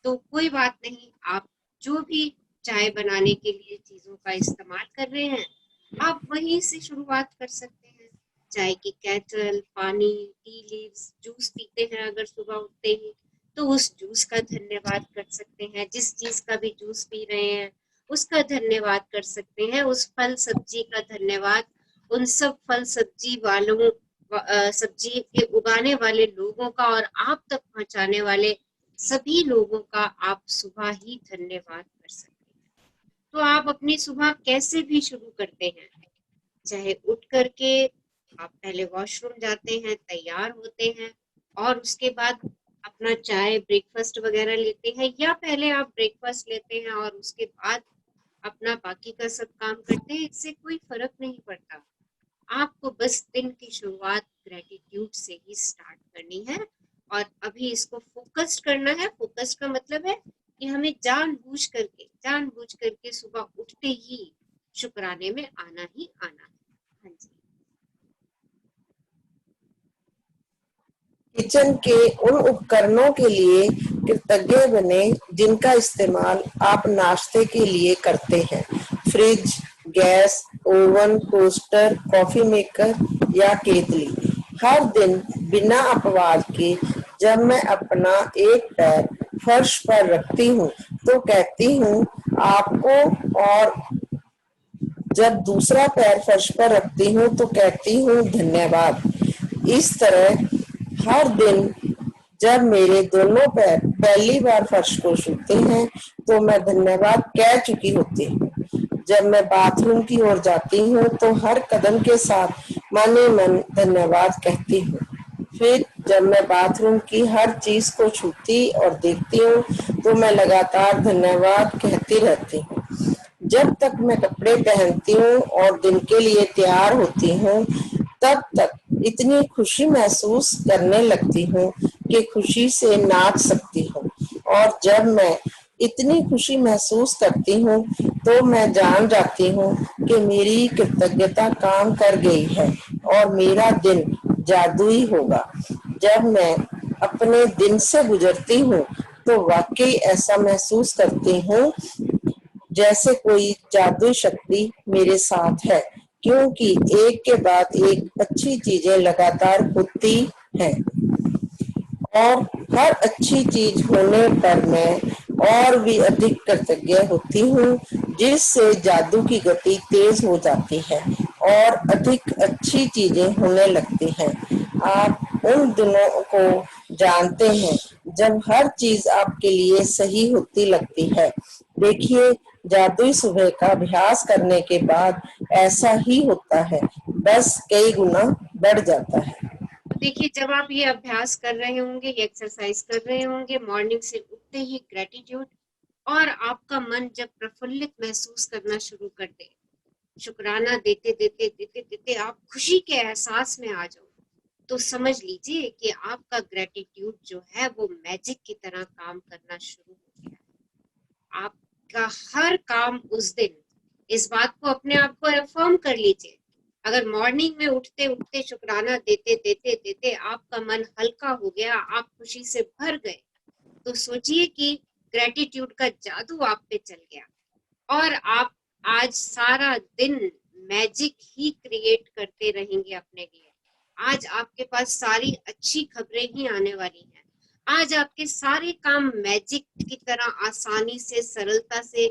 तो कोई बात नहीं, आप जो भी चाय बनाने के लिए चीजों का इस्तेमाल कर रहे हैं आप वहीं से शुरुआत कर सकते हैं। चाय की केटल, पानी, टी लीव्स, जूस पीते हैं अगर सुबह उठते ही तो उस जूस का धन्यवाद कर सकते हैं। जिस चीज का भी जूस पी रहे हैं उसका धन्यवाद कर सकते हैं। उस फल सब्जी का धन्यवाद उन सब फल सब्जी वालों, सब्जी के उगाने वाले लोगों का और आप तक पहुंचाने वाले सभी लोगों का आप सुबह ही धन्यवाद कर सकते हैं। तो आप अपनी सुबह कैसे भी शुरू करते हैं, चाहे उठ करके आप पहले वॉशरूम जाते हैं, तैयार होते हैं और उसके बाद अपना चाय ब्रेकफास्ट वगैरह लेते हैं, या पहले आप ब्रेकफास्ट लेते हैं और उसके बाद अपना बाकी का सब काम करते हैं, इससे कोई फर्क नहीं पड़ता। आपको बस दिन की शुरुआत ग्रेटिट्यूड से ही स्टार्ट करनी है और अभी इसको फोकस्ड करना है। फोकस्ड का मतलब है कि हमें जानबूझ करके सुबह उठते ही शुक्राने में आना ही आना है। हाँ जी। किचन के उन उपकरणों के लिए कृतज्ञ बने जिनका इस्तेमाल आप नाश्ते के लिए करते हैं। Fridge, gas, oven, toaster, coffee maker या केतली। हर दिन बिना अपवाद के जब मैं अपना एक पैर फर्श पर रखती हूँ तो कहती हूँ आपको, और जब दूसरा पैर फर्श पर रखती हूँ तो कहती हूँ धन्यवाद। इस तरह हर दिन जब मेरे दोनों पैर पहली बार फर्श को छूते हैं तो मैं धन्यवाद कह चुकी होती हूँ। जब मैं बाथरूम की ओर जाती हूँ तो हर कदम के साथ मन ही मन धन्यवाद कहती हूँ। फिर जब मैं बाथरूम की हर चीज को छूती और देखती हूँ तो मैं लगातार धन्यवाद कहती रहती हूँ। जब तक मैं कपड़े पहनती हूँ और दिन के लिए तैयार होती हूँ तब तक इतनी खुशी महसूस करने लगती हूँ कि खुशी से नाच सकती हूँ। और जब मैं इतनी खुशी महसूस करती हूँ तो मैं जान जाती हूँ कि मेरी कृतज्ञता काम कर गई है और मेरा दिन जादुई होगा। जब मैं अपने दिन से गुजरती हूँ तो वाकई ऐसा महसूस करती हूँ जैसे कोई जादुई शक्ति मेरे साथ है, क्योंकि एक के बाद एक अच्छी चीजें लगातार होती हैं और हर अच्छी चीज होने पर मैं और भी अधिक कृतज्ञ होती हूँ, जिससे जादू की गति तेज हो जाती है और अधिक अच्छी चीजें होने लगती हैं। आप उन दिनों को जानते हैं जब हर चीज आपके लिए सही होती लगती है। देखिए, जादुई सुबह का अभ्यास करने के बाद ऐसा ही होता है, बस कई गुना बढ़ जाता है। देखिए, जब आप ये अभ्यास कर रहे होंगे, ये एक्सरसाइज कर रहे होंगे, मॉर्निंग से उठते ही ग्रेटिट्यूड, और आपका मन जब प्रफुल्लित महसूस करना शुरू कर दे, शुक्राना देते देते आप खुशी के एहसास में आ जाओ, तो समझ लीजिए कि आपका ग्रेटिट्यूड जो है वो मैजिक की तरह काम करना शुरू हो गया है। आपका हर काम उस दिन, इस बात को अपने आप को अफर्म कर लीजिए। अगर मॉर्निंग में उठते उठते शुक्राना देते देते आपका मन हल्का हो गया, आप खुशी से भर गए, तो सोचिए कि ग्रेटिट्यूड का जादू आप पे चल गया और आप आज सारा दिन मैजिक ही क्रिएट करते रहेंगे अपने लिए। आज आपके पास सारी अच्छी खबरें ही आने वाली हैं। आज आपके सारे काम मैजिक की तरह आसानी से, सरलता से,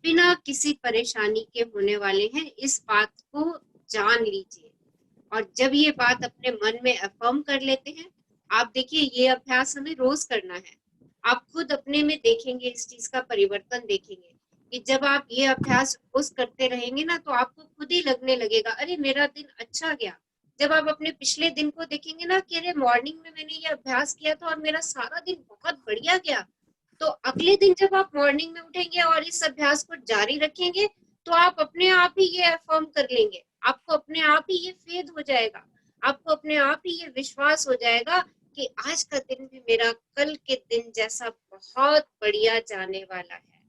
बिना किसी परेशानी के होने वाले हैं। इस बात को जान लीजिए। और जब ये बात अपने मन में अफर्म कर लेते हैं, आप देखिए, ये अभ्यास हमें रोज करना है। आप खुद अपने में देखेंगे, इस चीज का परिवर्तन देखेंगे कि जब आप ये अभ्यास रोज करते रहेंगे ना, तो आपको खुद ही लगने लगेगा, अरे मेरा दिन अच्छा गया। जब आप अपने पिछले दिन को देखेंगे ना कि अरे मॉर्निंग में मैंने ये अभ्यास किया था और मेरा सारा दिन बहुत बढ़िया गया, तो अगले दिन जब आप मॉर्निंग में उठेंगे और इस अभ्यास को जारी रखेंगे, तो आप अपने आप ही ये अफर्म कर लेंगे। आपको अपने आप ही ये फेद हो जाएगा, आपको अपने आप ही ये विश्वास हो जाएगा कि आज का दिन भी मेरा कल के दिन जैसा बहुत बढ़िया जाने वाला है,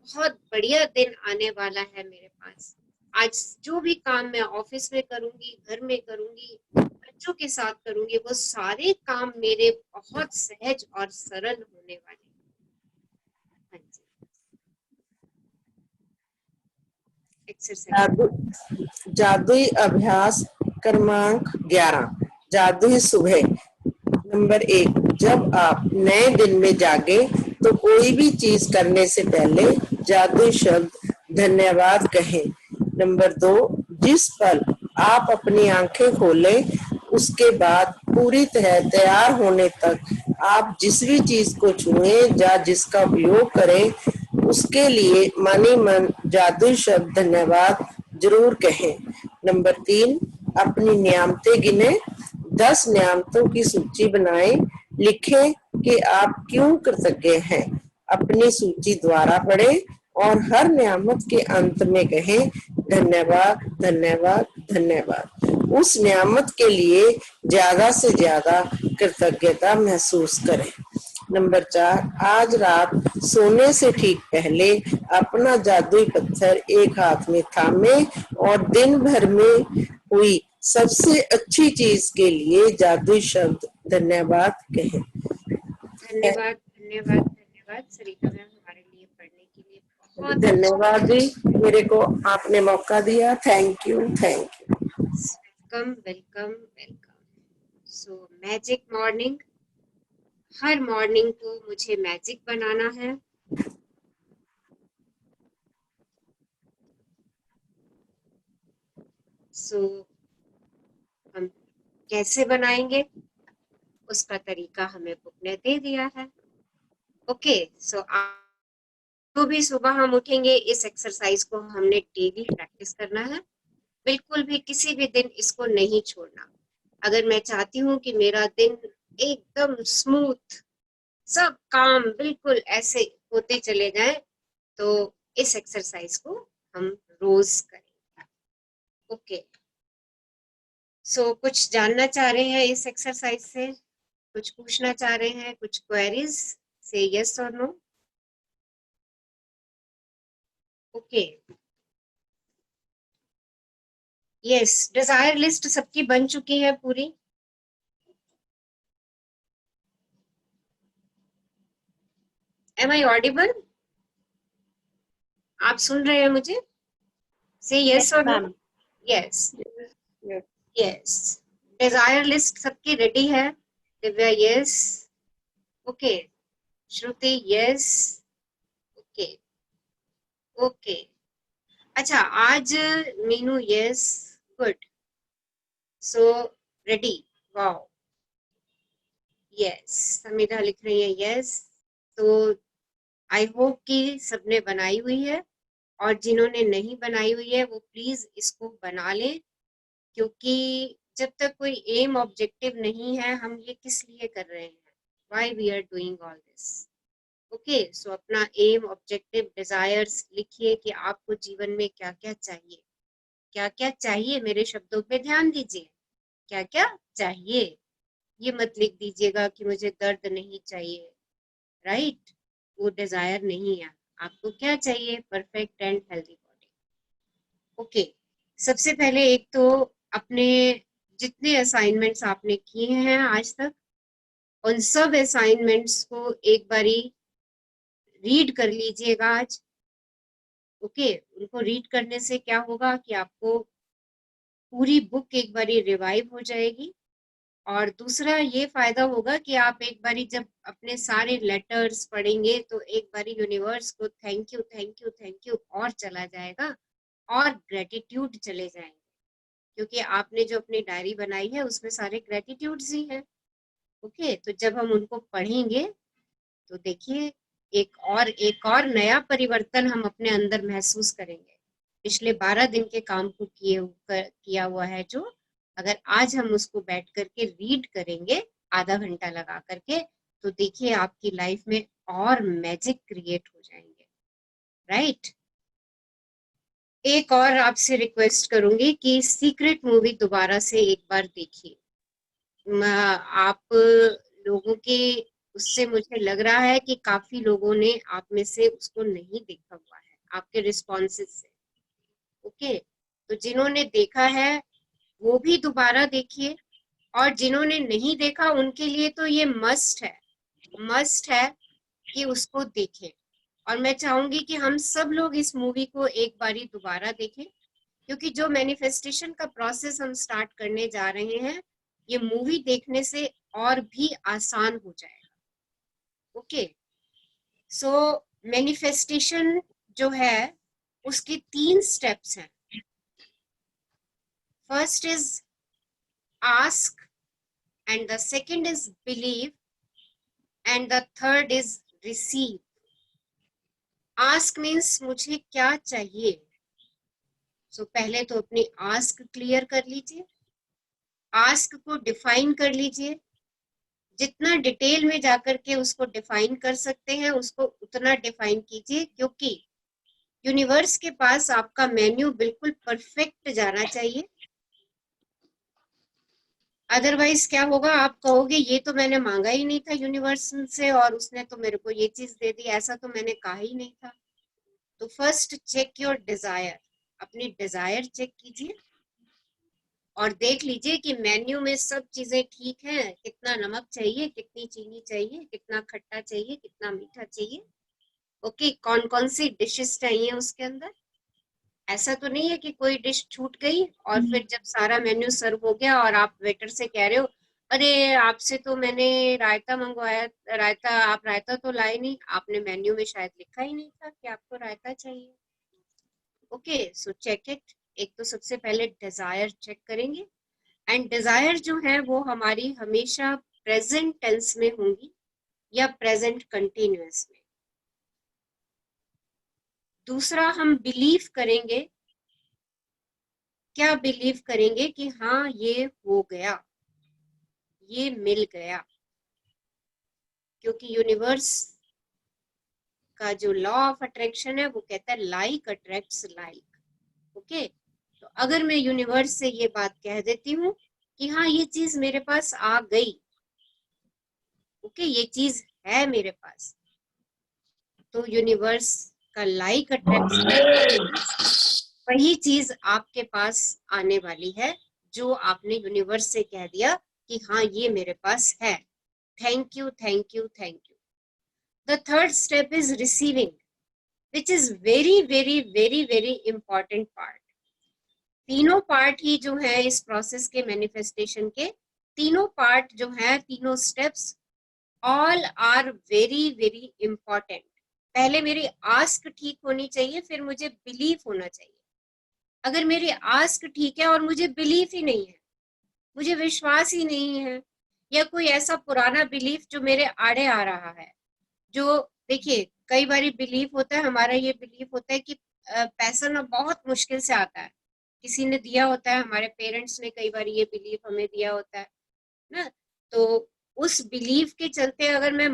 बहुत बढ़िया दिन आने वाला है मेरे पास। आज जो भी काम मैं ऑफिस में करूंगी, घर में करूंगी, बच्चों के साथ करूंगी, वो सारे काम मेरे बहुत सहज और सरल होने वाले हैं। हाँ जी। एक्सरसाइज। जादुई अभ्यास क्रमांक 11, जादुई सुबह। नंबर 1, जब आप नए दिन में जागे तो कोई भी चीज करने से पहले जादुई शब्द धन्यवाद कहें। नंबर 2, जिस पल आप अपनी आंखें खोलें उसके बाद पूरी तरह तैयार होने तक आप जिस भी चीज को छुएं या जिसका उपयोग करें उसके लिए मन ही मन जादुई शब्द धन्यवाद जरूर कहें। नंबर 3, अपनी नियामतें गिने, 10 नियामतों की सूची बनाएं, लिखें कि आप क्यों कृतज्ञ हैं। अपनी सूची द्वारा पढ़ें और हर नियामत के अंत में कहें धन्यवाद धन्यवाद धन्यवाद। उस नियामत के लिए ज्यादा से ज्यादा कृतज्ञता महसूस करें। नंबर 4, आज रात सोने से ठीक पहले अपना जादुई पत्थर एक हाथ में थामे और दिन भर में हुई सबसे अच्छी चीज के लिए जादुई शब्द धन्यवाद कहें। धन्यवाद धन्यवाद धन्यवाद सरिता मैम हमारे लिए पढ़ने के लिए बहुत धन्यवाद जी, मेरे को आपने मौका दिया। Thank you, thank you. Welcome welcome welcome. So magic morning, her morning को मुझे मैजिक बनाना है। सो हम कैसे बनाएंगे उसका तरीका हमें बुक ने दे दिया है। ओके, सो तो भी सुबह हम उठेंगे, इस एक्सरसाइज को हमने डेली प्रैक्टिस करना है, बिल्कुल भी किसी भी दिन इसको नहीं छोड़ना। अगर मैं चाहती हूँ कि मेरा दिन एकदम स्मूथ, सब काम बिल्कुल ऐसे होते चले जाए, तो इस एक्सरसाइज को हम रोज करेंगे। ओके, सो कुछ जानना चाह रहे हैं इस एक्सरसाइज से, कुछ पूछना चाह रहे हैं, कुछ क्वेरीज से यस और no. Okay, yes, desire list सबकी बन चुकी है पूरी। Am I audible? आप सुन रहे हैं मुझे? से यस और no. Yes yes, desire list सबकी रेडी है। Divya yes, okay, Shruti yes, okay okay. अच्छा, आज Meenu yes, good, so ready, wow, yes, Sameera लिख रही है यस। तो आई होप कि सबने बनाई हुई है, और जिन्होंने नहीं बनाई हुई है वो प्लीज इसको बना लें, क्योंकि जब तक कोई एम ऑब्जेक्टिव नहीं है, हम ये किस लिए कर रहे हैं, why we are doing all this. Okay, so अपना एम ऑब्जेक्टिव डिजायर्स लिखिए कि आपको जीवन में क्या क्या चाहिए। क्या क्या चाहिए, मेरे शब्दों पे ध्यान दीजिए, क्या क्या चाहिए। ये मत लिख दीजिएगा कि मुझे दर्द नहीं चाहिए, राइट, वो डिजायर नहीं है। आपको क्या चाहिए? Perfect and healthy body. Okay, सबसे पहले एक तो अपने जितने असाइनमेंट्स आपने किए हैं आज तक, उन सब असाइनमेंट्स को एक बारी रीड कर लीजिएगा आज। ओके, उनको रीड करने से क्या होगा कि आपको पूरी बुक एक बारी रिवाइव हो जाएगी, और दूसरा ये फायदा होगा कि आप एक बारी जब अपने सारे लेटर्स पढ़ेंगे तो एक बारी यूनिवर्स को thank you thank you thank you और चला जाएगा, और ग्रेटिट्यूड चले जाएंगे, क्योंकि आपने जो अपनी डायरी बनाई है उसमें सारे ग्रेटिट्यूड्स ही हैं। ओके, तो जब हम उनको पढ़ेंगे तो देखिए एक और नया परिवर्तन हम अपने अंदर महसूस करेंगे। पिछले 12 दिन के काम को किया हुआ है जो, अगर आज हम उसको बैठ करके रीड करेंगे आधा घंटा लगा करके, तो देखिए आपकी लाइफ में और मैजिक क्रिएट हो जाएंगे, राइट। एक और आपसे रिक्वेस्ट करूंगी कि सीक्रेट मूवी दोबारा से एक बार देखिए। आप लोगों के उससे मुझे लग रहा है कि काफी लोगों ने आप में से उसको नहीं देखा हुआ है, आपके रिस्पॉन्सेज से। ओके, तो जिन्होंने देखा है वो भी दोबारा देखिए, और जिन्होंने नहीं देखा उनके लिए तो ये मस्ट है कि उसको देखें। और मैं चाहूंगी कि हम सब लोग इस मूवी को एक बारी दोबारा देखें, क्योंकि जो मैनिफेस्टेशन का प्रोसेस हम स्टार्ट करने जा रहे हैं, ये मूवी देखने से और भी आसान हो जाएगा। ओके, सो मैनिफेस्टेशन जो है उसके 3 स्टेप्स हैं। First is ask, and the second is believe, and the third is receive. Ask means मुझे क्या चाहिए। सो पहले तो अपनी आस्क क्लियर कर लीजिए, आस्क को डिफाइन कर लीजिए, जितना डिटेल में जाकर के उसको डिफाइन कर सकते हैं उसको उतना डिफाइन कीजिए, क्योंकि यूनिवर्स के पास आपका मेन्यू बिल्कुल परफेक्ट जाना चाहिए। अदरवाइज क्या होगा, आप कहोगे ये तो मैंने मांगा ही नहीं था यूनिवर्स से और उसने तो मेरे को ये चीज दे दी, ऐसा तो मैंने कहा ही नहीं था। तो फर्स्ट चेक योर डिजायर, अपनी डिजायर चेक कीजिए और देख लीजिए कि मेन्यू में सब चीजें ठीक हैं, कितना नमक चाहिए, कितनी चीनी चाहिए, कितना खट्टा चाहिए, कितना मीठा चाहिए, ओके, कौन कौन सी डिशेस चाहिए उसके अंदर। ऐसा तो नहीं है कि कोई डिश छूट गई और फिर जब सारा मेन्यू सर्व हो गया और आप वेटर से कह रहे हो अरे आपसे तो मैंने रायता मंगवाया, रायता आप रायता तो लाए नहीं, आपने मेन्यू में शायद लिखा ही नहीं था कि आपको रायता चाहिए। Okay, so check it. एक तो सबसे पहले डिजायर चेक करेंगे, एंड डिजायर जो है वो हमारी हमेशा प्रेजेंट टेंस में होंगी या प्रेजेंट कंटिन्यूअस में। दूसरा, हम बिलीव करेंगे, क्या बिलीव करेंगे कि हाँ ये हो गया, ये मिल गया, क्योंकि यूनिवर्स का जो लॉ ऑफ अट्रैक्शन है वो कहता है लाइक अट्रैक्ट्स लाइक। ओके, तो अगर मैं यूनिवर्स से ये बात कह देती हूँ कि हाँ ये चीज मेरे पास आ गई, ओके, ये चीज है मेरे पास, तो यूनिवर्स का लाइक अट्रैक्ट्स लाइक, वही चीज आपके पास आने वाली है जो आपने यूनिवर्स से कह दिया कि हाँ ये मेरे पास है। Thank you, thank you, thank you. The third step is receiving, which is very very very very important part. तीनों पार्ट ही जो है इस प्रोसेस के मैनिफेस्टेशन के, तीनों पार्ट जो है, तीनों steps, all are very very important. पहले मेरी आस्क ठीक होनी चाहिए, फिर मुझे बिलीव होना चाहिए। अगर मेरी आस्क ठीक है और मुझे बिलीफ ही नहीं है, मुझे विश्वास ही नहीं है, या कोई ऐसा पुराना बिलीफ जो मेरे आड़े आ रहा है, जो देखिए कई बार बिलीफ होता है हमारा, ये बिलीफ होता है कि पैसा ना बहुत मुश्किल से आता है, किसी ने दिया होता है, हमारे पेरेंट्स ने कई बार ये बिलीफ हमें दिया होता है ना। तो उस बिलीफ के चलते अगर मैं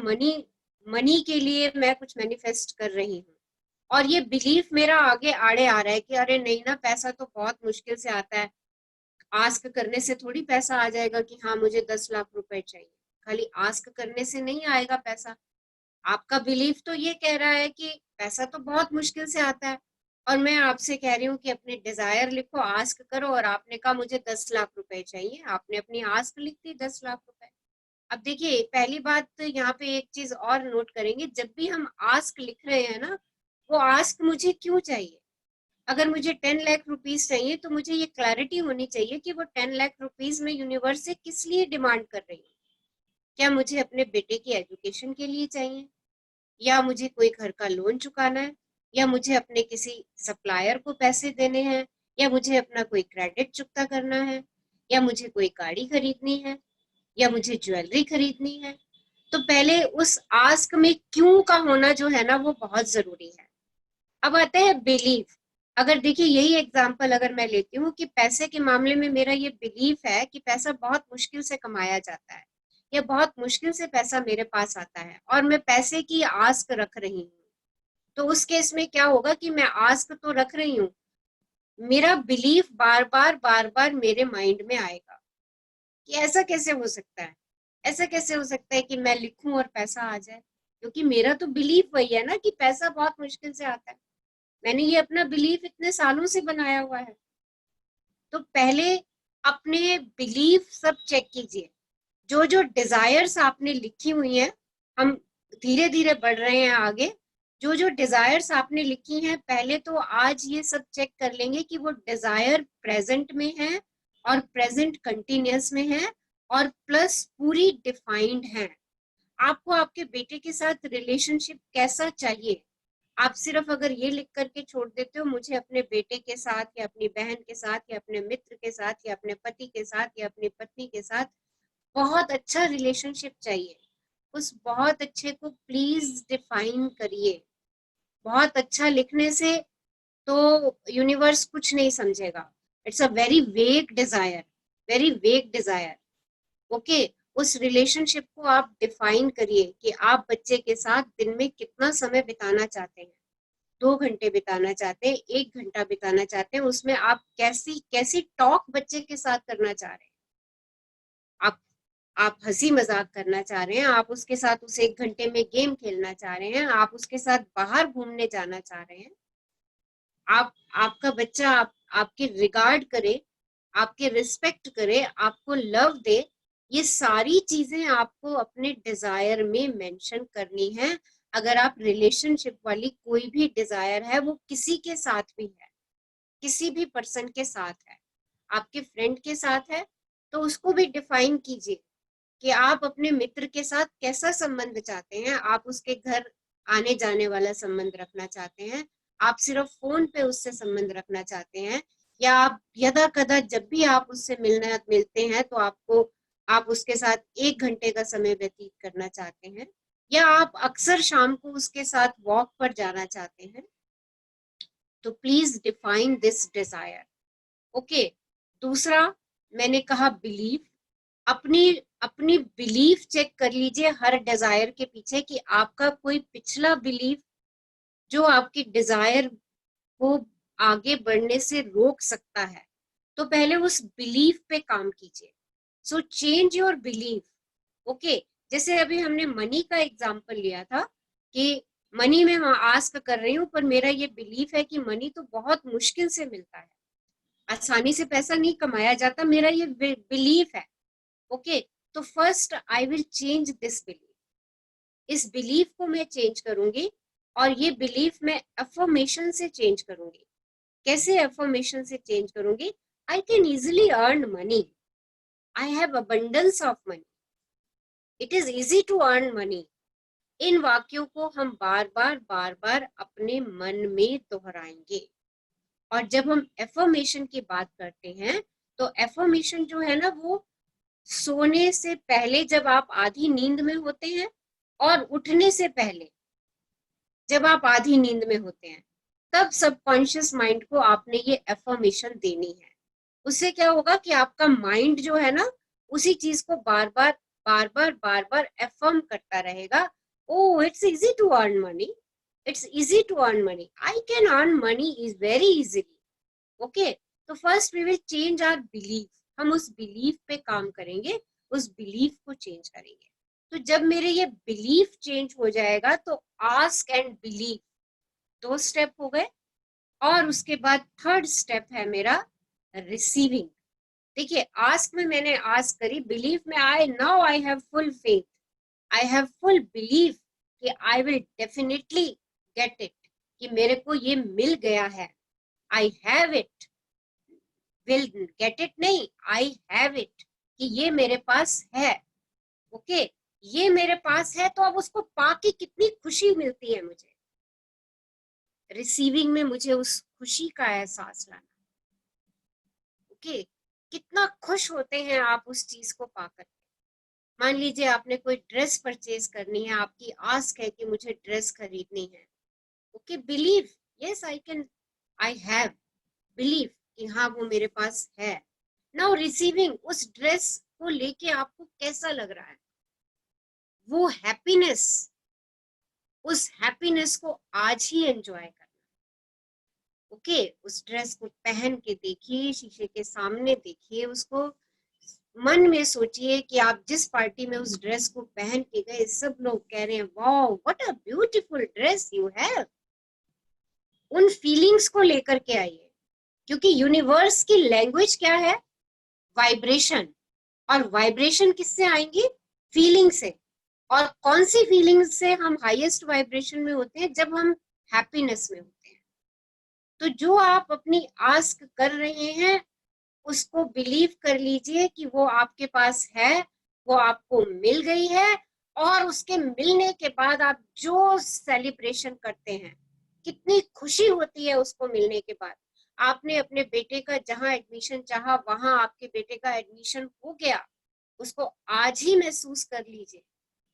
मनी के लिए मैं कुछ मैनिफेस्ट कर रही हूँ और ये बिलीफ मेरा आगे आड़े आ रहा है कि अरे नहीं ना, पैसा तो बहुत मुश्किल से आता है, आस्क करने से थोड़ी पैसा आ जाएगा कि हाँ मुझे 10 लाख रुपए चाहिए, खाली आस्क करने से नहीं आएगा पैसा। आपका बिलीफ तो ये कह रहा है कि पैसा तो बहुत मुश्किल से आता है, और मैं आपसे कह रही हूँ कि अपने डिजायर लिखो, आस्क करो, और आपने कहा मुझे 10 लाख रुपए चाहिए, आपने अपनी आस्क लिख दी 10 लाख रुपए। अब देखिए पहली बात तो यहाँ पे एक चीज और नोट करेंगे, जब भी हम आस्क लिख रहे हैं ना, वो आस्क मुझे क्यों चाहिए। अगर मुझे 10 लाख रुपीज चाहिए तो मुझे ये क्लैरिटी होनी चाहिए कि वो 10 लाख रुपीज में यूनिवर्स से किस लिए डिमांड कर रही हूँ। क्या मुझे अपने बेटे की एजुकेशन के लिए चाहिए, या मुझे कोई घर का लोन चुकाना है, या मुझे अपने किसी सप्लायर को पैसे देने हैं, या मुझे अपना कोई क्रेडिट चुकता करना है, या मुझे कोई गाड़ी खरीदनी है, या मुझे ज्वेलरी खरीदनी है। तो पहले उस आस्क में क्यों का होना जो है ना वो बहुत जरूरी है। अब आता है बिलीफ। अगर देखिए यही एग्जांपल अगर मैं लेती हूँ कि पैसे के मामले में मेरा ये बिलीफ है कि पैसा बहुत मुश्किल से कमाया जाता है, या बहुत मुश्किल से पैसा मेरे पास आता है, और मैं पैसे की आस्क रख रही हूँ, तो उस केस में क्या होगा कि मैं आस्क तो रख रही हूँ, मेरा बिलीफ बार बार मेरे माइंड में आएगा कि ऐसा कैसे हो सकता है, ऐसा कैसे हो सकता है कि मैं लिखूं और पैसा आ जाए, क्योंकि मेरा तो बिलीफ वही है ना कि पैसा बहुत मुश्किल से आता है, मैंने ये अपना बिलीफ इतने सालों से बनाया हुआ है। तो पहले अपने बिलीफ सब चेक कीजिए, जो जो डिजायर्स आपने लिखी हुई हैं, हम धीरे धीरे बढ़ रहे हैं आगे, जो जो डिजायर्स आपने लिखी हैं पहले तो आज ये सब चेक कर लेंगे कि वो डिजायर प्रेजेंट में है और प्रेजेंट कंटिन्यूअस में है और प्लस पूरी डिफाइंड है। आपको आपके बेटे के साथ रिलेशनशिप कैसा चाहिए, आप सिर्फ अगर ये लिख करके छोड़ देते हो मुझे अपने बेटे के साथ या अपनी बहन के साथ या अपने मित्र के साथ या अपने पति के साथ या अपनी पत्नी के साथ बहुत अच्छा रिलेशनशिप चाहिए, उस बहुत अच्छे को प्लीज डिफाइन करिए। बहुत अच्छा लिखने से तो यूनिवर्स कुछ नहीं समझेगा, it's a very vague desire, very vague desire. Okay, उस रिलेशनशिप को आप डिफाइन करिए कि आप बच्चे के साथ दिन में कितना समय बिताना चाहते हैं, 2 घंटे बिताना चाहते हैं, 1 घंटा बिताना चाहते हैं, उसमें आप कैसी कैसी टॉक बच्चे के साथ करना चाह रहे हैं। आप हंसी मजाक करना चाह रहे हैं, आप उसके साथ उस 1 घंटे में गेम खेलना चाह रहे हैं, आप उसके साथ बाहर घूमने जाना चाह रहे हैं, आपका बच्चा आपके रिगार्ड करे, आपके रिस्पेक्ट करे, आपको लव दे, ये सारी चीजें आपको अपने डिजायर में मेंशन करनी है। अगर आप रिलेशनशिप वाली कोई भी डिजायर है, वो किसी के साथ भी है, किसी भी पर्सन के साथ है, आपके फ्रेंड के साथ है, तो उसको भी डिफाइन कीजिए कि आप अपने मित्र के साथ कैसा संबंध चाहते हैं। आप उसके घर आने जाने वाला संबंध रखना चाहते हैं, आप सिर्फ फोन पे उससे संबंध रखना चाहते हैं, या आप यदा कदा जब भी आप उससे मिलते हैं तो आप उसके साथ 1 घंटे का समय व्यतीत करना चाहते हैं, या आप अक्सर शाम को उसके साथ वॉक पर जाना चाहते हैं। तो please define this desire. Okay, दूसरा मैंने कहा बिलीफ। अपनी अपनी बिलीफ चेक कर लीजिए हर डिजायर के पीछे, कि आपका कोई पिछला बिलीफ जो आपकी डिजायर को आगे बढ़ने से रोक सकता है, तो पहले उस बिलीफ पे काम कीजिए। So change your belief. Okay, जैसे अभी हमने मनी का एग्जांपल लिया था कि मनी में आस्क कर रही हूँ, पर मेरा ये बिलीफ है कि मनी तो बहुत मुश्किल से मिलता है, आसानी से पैसा नहीं कमाया जाता, मेरा ये बिलीफ है। ओके, तो first I will change this belief. इस बिलीफ को मैं चेंज करूंगी, और ये बिलीफ मैं अफर्मेशन से चेंज करूंगी। कैसे अफर्मेशन से चेंज करूंगी? I can easily earn money, I have abundance of money, it is easy to earn money. इन वाक्यों को हम बार बार अपने मन में दोहराएंगे। और जब हम एफर्मेशन की बात करते हैं, तो एफर्मेशन जो है ना, वो सोने से पहले जब आप आधी नींद में होते हैं, और उठने से पहले जब आप आधी नींद में होते हैं, तब सबकॉन्शियस माइंड को आपने ये एफर्मेशन देनी है। उससे क्या होगा कि आपका माइंड जो है ना, उसी चीज को बार बार एफर्म करता रहेगा। Oh, it's easy to earn money, it's easy to earn money, I can earn money is very easily. Okay, तो first we will change our belief. हम उस बिलीफ पे काम करेंगे, उस बिलीफ को चेंज करेंगे। तो जब मेरे ये बिलीफ चेंज हो जाएगा, तो आस्क एंड बिलीव, 2 स्टेप हो गए। और उसके बाद थर्ड स्टेप है मेरा रिसीविंग। देखिए, आस्क में मैंने आस्क करी, बिलीफ में I have full faith, I have full belief कि I will definitely get it, कि मेरे को ये मिल गया है। I have it, will get it नहीं, आई हैव इट, कि ये मेरे पास है। ओके, ये मेरे पास है, तो अब उसको पाके कितनी खुशी मिलती है मुझे। रिसीविंग में मुझे उस खुशी का एहसास लाना। ओके, कितना खुश होते हैं आप उस चीज को पाकर। मान लीजिए आपने कोई ड्रेस परचेज करनी है, आपकी आस्क है कि मुझे ड्रेस खरीदनी है। Okay, believe, yes I can, I have believe कि हाँ वो मेरे पास है। नाउ रिसीविंग, उस ड्रेस को लेके आपको कैसा लग रहा है, वो हैप्पीनेस, उस हैप्पीनेस को आज ही एंजॉय करना। ओके, उस ड्रेस को पहन के देखिए, शीशे के सामने देखिए, उसको मन में सोचिए कि आप जिस पार्टी में उस ड्रेस को पहन के गए, सब लोग कह रहे हैं wow what a beautiful dress you have. उन फीलिंग्स को लेकर के आइए, क्योंकि यूनिवर्स की लैंग्वेज क्या है? वाइब्रेशन। और वाइब्रेशन किससे आएंगी? फीलिंग से। और कौन सी फीलिंग से हम हाईएस्ट वाइब्रेशन में होते हैं? जब हम हैप्पीनेस में होते हैं। तो जो आप अपनी आस्क कर रहे हैं, उसको बिलीव कर लीजिए कि वो आपके पास है, वो आपको मिल गई है। और उसके मिलने के बाद आप जो सेलिब्रेशन करते हैं, कितनी खुशी होती है उसको मिलने के बाद। आपने अपने बेटे का जहां एडमिशन चाहा, वहां आपके बेटे का एडमिशन हो गया, उसको आज ही महसूस कर लीजिए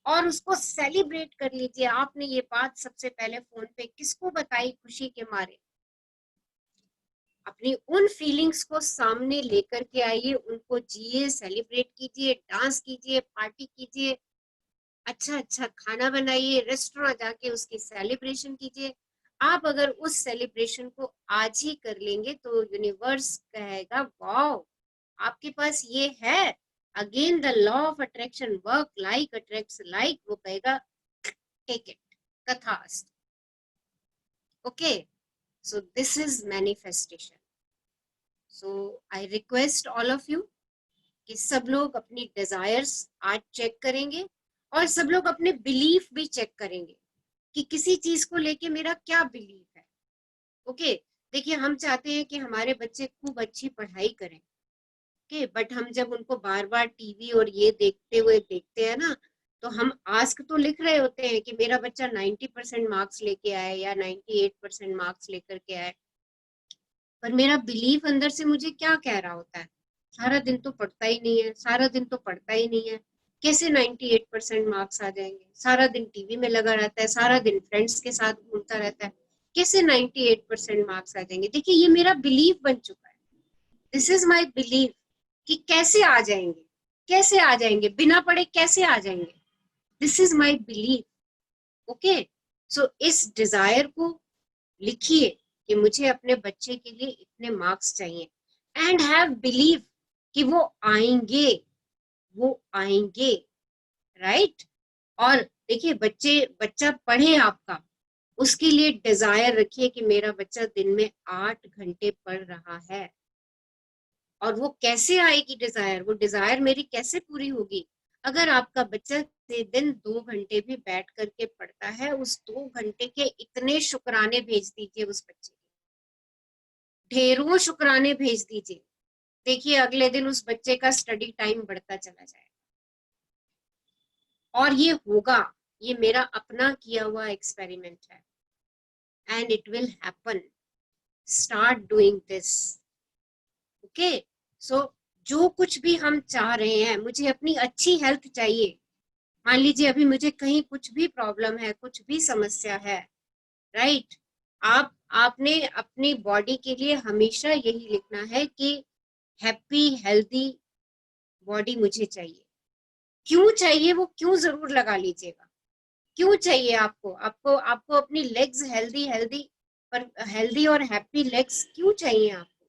और उसको सेलिब्रेट कर लीजिए। आपने ये बात सबसे पहले फोन पे किसको बताई खुशी के मारे? अपनी उन फीलिंग्स को सामने लेकर के आइए, उनको जिए, सेलिब्रेट कीजिए, डांस कीजिए, पार्टी कीजिए, अच्छा खाना बनाइए, रेस्टोरेंट जाके उसकी सेलिब्रेशन कीजिए। आप अगर उस सेलिब्रेशन को आज ही कर लेंगे, तो यूनिवर्स कहेगा वाओ आपके पास ये है, again the law of attraction, work like attracts like, वो कहेगा टेक इट, तथास्तु। Okay, so this is manifestation. So I request all of you कि सब लोग अपनी डिजायर्स आज चेक करेंगे और सब लोग अपने बिलीफ भी चेक करेंगे कि किसी चीज को लेके मेरा क्या बिलीफ है। ओके, देखिए हम चाहते हैं कि हमारे बच्चे खूब अच्छी पढ़ाई करें, ओके, बट हम जब उनको बार बार टीवी और ये देखते हुए देखते हैं ना, तो हम आस्क तो लिख रहे होते हैं कि मेरा बच्चा 90% मार्क्स लेके आए या 98% मार्क्स लेकर के आए, पर मेरा बिलीफ अंदर से मुझे क्या कह रहा होता है, सारा दिन तो पढ़ता ही नहीं है, सारा दिन तो पढ़ता ही नहीं है, कैसे 98% मार्क्स आ जाएंगे, सारा दिन टीवी में लगा रहता है, सारा दिन फ्रेंड्स के साथ घूमता रहता है, कैसे 98% मार्क्स आ जाएंगे। देखिए ये मेरा बिलीफ बन चुका है, दिस इज माई बिलीफ कि कैसे आ जाएंगे, कैसे आ जाएंगे, बिना पढ़े कैसे आ जाएंगे, this is my belief. Okay, so इस डिजायर को लिखिए कि मुझे अपने बच्चे के लिए इतने मार्क्स चाहिए, एंड हैव बिलीव कि वो आएंगे, वो आएंगे, राइट। और देखिए बच्चा पढ़े आपका, उसके लिए डिजायर रखिए कि मेरा बच्चा दिन में 8 घंटे पढ़ रहा है। और वो कैसे आएगी डिजायर, वो डिजायर मेरी कैसे पूरी होगी, अगर आपका बच्चा दिन 2 घंटे भी बैठ करके पढ़ता है, उस 2 घंटे के इतने शुक्राने भेज दीजिए उस बच्चे के, ढेरों शुक्राने भेज दीजिए। देखिए अगले दिन उस बच्चे का स्टडी टाइम बढ़ता चला जाएगा, और ये होगा, ये मेरा अपना किया हुआ एक्सपेरिमेंट है, and it will happen. Start doing this. Okay, so जो कुछ भी हम चाह रहे हैं, मुझे अपनी अच्छी हेल्थ चाहिए, मान लीजिए अभी मुझे कहीं कुछ भी प्रॉब्लम है, कुछ भी समस्या है, राइट, आपने अपनी बॉडी के लिए हमेशा यही लिखना है कि हैप्पी हेल्दी बॉडी मुझे चाहिए। क्यों चाहिए, वो क्यों जरूर लगा लीजिएगा, क्यों चाहिए आपको, आपको अपनी लेग्स हेल्दी हेल्दी पर हेल्दी और हैप्पी लेग्स क्यों चाहिए आपको,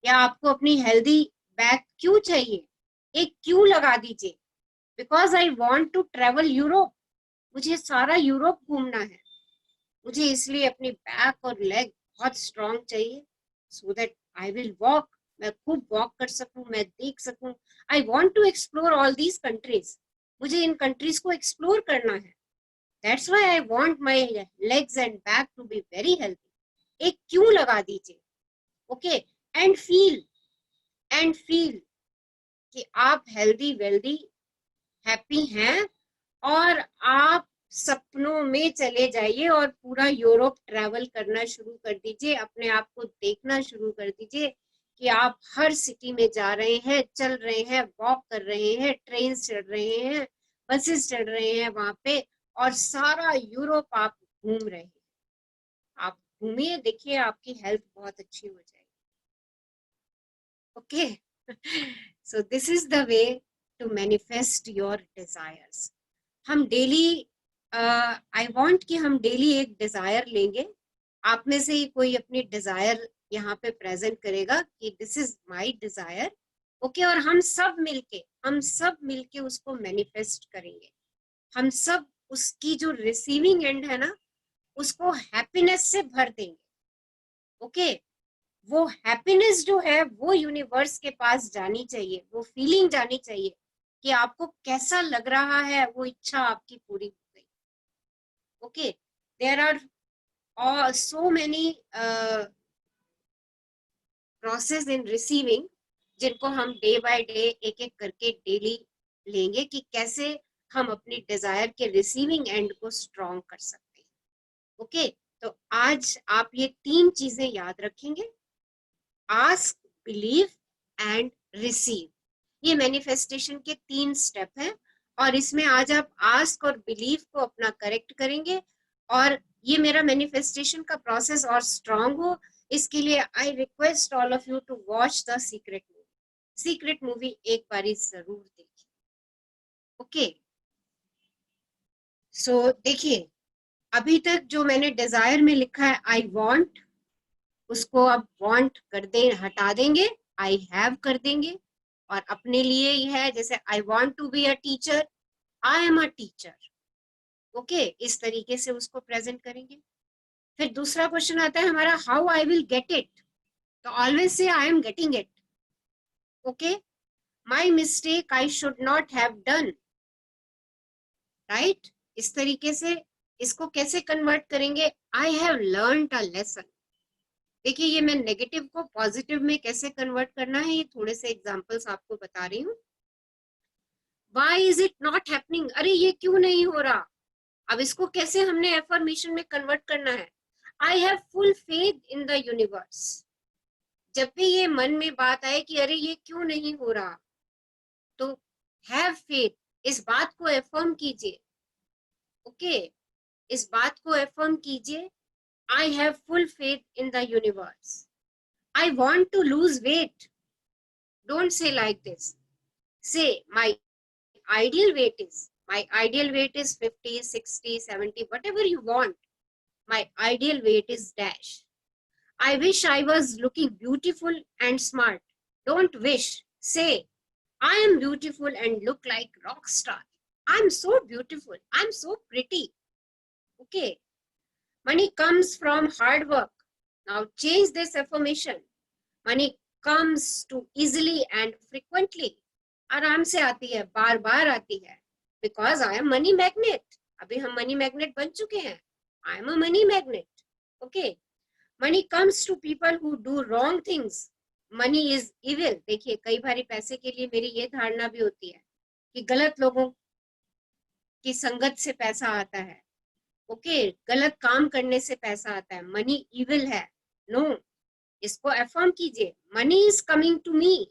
या आपको अपनी हेल्दी बैक क्यों चाहिए, एक क्यों लगा दीजिए। Because I want to travel Europe, मुझे सारा यूरोप घूमना है, मुझे इसलिए अपनी बैक और लेग बहुत स्ट्रॉन्ग चाहिए, so that I will walk, मैं खूब वॉक कर सकूं, मैं देख सकूं। I want to explore all these countries, मुझे इन कंट्रीज को एक्सप्लोर करना है, that's why I want my legs and back to be very healthy. एक क्यों लगा दीजिए, ओके, एंड फील कि आप हेल्दी वेल्दी हैप्पी हैं, और आप सपनों में चले जाइए और पूरा यूरोप ट्रैवल करना शुरू कर दीजिए, अपने आप को देखना शुरू कर दीजिए कि आप हर सिटी में जा रहे हैं, चल रहे हैं, वॉक कर रहे हैं, ट्रेन चढ़ रहे हैं, बसेस चढ़ रहे हैं वहां पे, और सारा यूरोप आप घूम रहे हैं। आप घूमिए, देखिए आपकी हेल्थ बहुत अच्छी हो जाएगी। Okay, so this is the way to manifest your desires. हम डेली आई वांट कि हम डेली एक डिजायर लेंगे, आप में से ही कोई अपनी डिजायर यहाँ पे प्रेजेंट करेगा कि this is my desire, okay, और हम सब मिलके उसको मैनिफेस्ट करेंगे, हम सब उसकी जो रिसीविंग एंड है ना, उसको हैप्पीनेस से भर देंगे। ओके, वो हैप्पीनेस जो है वो यूनिवर्स के पास जानी चाहिए, वो फीलिंग जानी चाहिए कि आपको कैसा लग रहा है, वो इच्छा आपकी पूरी हो गई। Okay, there are so many process in receiving, जिनको हम डे बाय डे एक एक करके डेली लेंगे कि कैसे हम अपनी डिजायर के रिसीविंग एंड को स्ट्रॉन्ग कर सकते हैं। ओके, तो आज आप ये 3 चीजें याद रखेंगे, आस्क, बिलीव एंड रिसीव। ये मैनिफेस्टेशन के 3 स्टेप हैं, और इसमें आज आप आस्क और बिलीव को अपना करेक्ट करेंगे, और ये मेरा मैनिफेस्टेशन का प्रोसेस और स्ट्रॉन्ग हो, इसके लिए I request all of you to watch the secret movie. Secret movie एक बारी जरूर देखिए। ओके, सो देखिए अभी तक जो मैंने डिजायर में लिखा है आई वांट, उसको अब वांट कर दे, हटा देंगे, आई हैव कर देंगे, और अपने लिए ही है, जैसे I want to be a teacher, I am a teacher. Okay, इस तरीके से उसको प्रेजेंट करेंगे। फिर दूसरा क्वेश्चन आता है हमारा, how I will get it. तो always say I am getting it. Okay, my mistake I should not have done, right. इस तरीके से इसको कैसे कन्वर्ट करेंगे, I have learned a lesson. देखिए ये मैं नेगेटिव को पॉजिटिव में कैसे कन्वर्ट करना है, ये थोड़े से एग्जांपल्स आपको बता रही हूँ। Why is it not happening, अरे ये क्यों नहीं हो रहा। अब इसको कैसे हमने एफर्मेशन में कन्वर्ट करना है, I have full faith in the universe. जब भी ये मन में बात आए कि अरे ये क्यों नहीं हो रहा, तो हैव फेथ, इस बात को एफर्म कीजिए। ओके, इस बात को एफर्म कीजिए, I have full faith in the universe. I want to lose weight, don't say like this, say my ideal weight is 50, 60, 70, whatever you want. My ideal weight is dash. I wish I was looking beautiful and smart. Don't wish, say I am beautiful and look like rock star. I'm so beautiful, I'm so pretty. Okay, money comes from hard work. Now change this affirmation. Money comes to easily and frequently. आराम से आती है, बार बार आती है, because I am money magnet. अभी हम money magnet बन चुके हैं, I am a money magnet. Okay, money comes to people who do wrong things, money is evil. देखिए कई बार पैसे के लिए मेरी ये धारणा भी होती है कि गलत लोगों की संगत से पैसा आता है। ओके, गलत काम करने से पैसा आता है, मनी इविल है। नो, इसको एफर्म कीजिए, money is coming to me,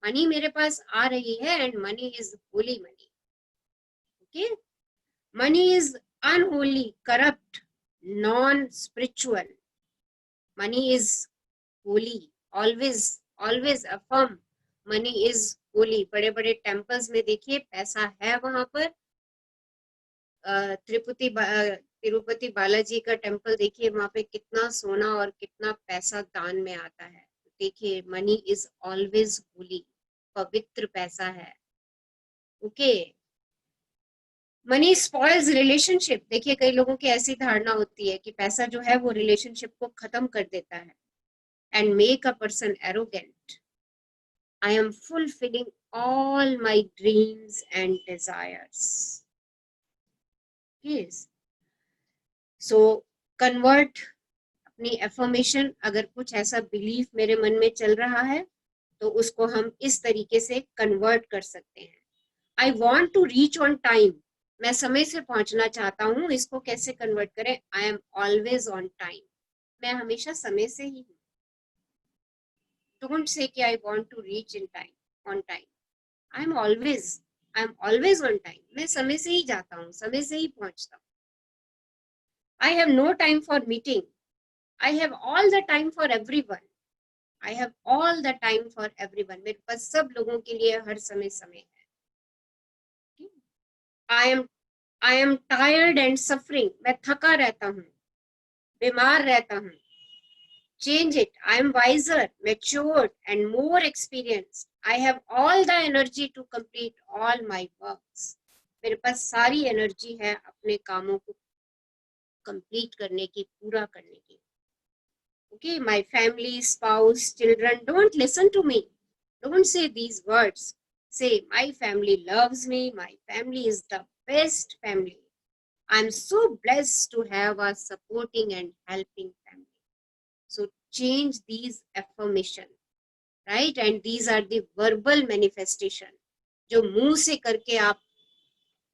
money मेरे पास आ रही है, and money is holy money. Okay, money is unholy, corrupt, non spiritual, money is holy. Always always affirm, money is holy. बड़े बड़े टेम्पल्स में देखिए पैसा है, वहां पर तिरुपति बालाजी का टेम्पल देखिए, वहां पे कितना सोना और कितना पैसा दान में आता है। देखिए मनी इज ऑलवेज होली, पवित्र पैसा है। Okay, money spoils relationship. देखिए कई लोगों की ऐसी धारणा होती है कि पैसा जो है वो रिलेशनशिप को खत्म कर देता है, and make a person arrogant. I am fulfilling all my dreams and desires. Yes, so convert अपनी एफर्मेशन। अगर कुछ ऐसा बिलीफ मेरे मन में चल रहा है तो उसको हम इस तरीके से कन्वर्ट कर सकते हैं। I want to reach on time, मैं समय से पहुंचना चाहता हूँ, इसको कैसे कन्वर्ट करें, I am always on time, मैं हमेशा समय से ही हूँ। डोंट से कि I want to reach in time, on time, I am always on time, मैं समय से ही जाता हूँ, समय से ही पहुंचता हूँ। I have no time for meeting, I have all the time for everyone, I have all the time for everyone, मेरे पास सब लोगों के लिए हर समय समय है। I am tired and suffering, मैं थका रहता हूँ, बीमार रहता हूँ। Change it, I am wiser, matured and more experienced, I have all the energy to complete all my works, मेरे पास सारी एनर्जी है अपने कामों को कंप्लीट करने की, पूरा करने की। Okay, my family, spouse, children, don't listen to me. Don't say these words. Say, my family loves me. My family is the best family. I'm so blessed to have a supporting and helping family. So change these affirmations, right? And these are the verbal manifestation जो मुंह से करके आप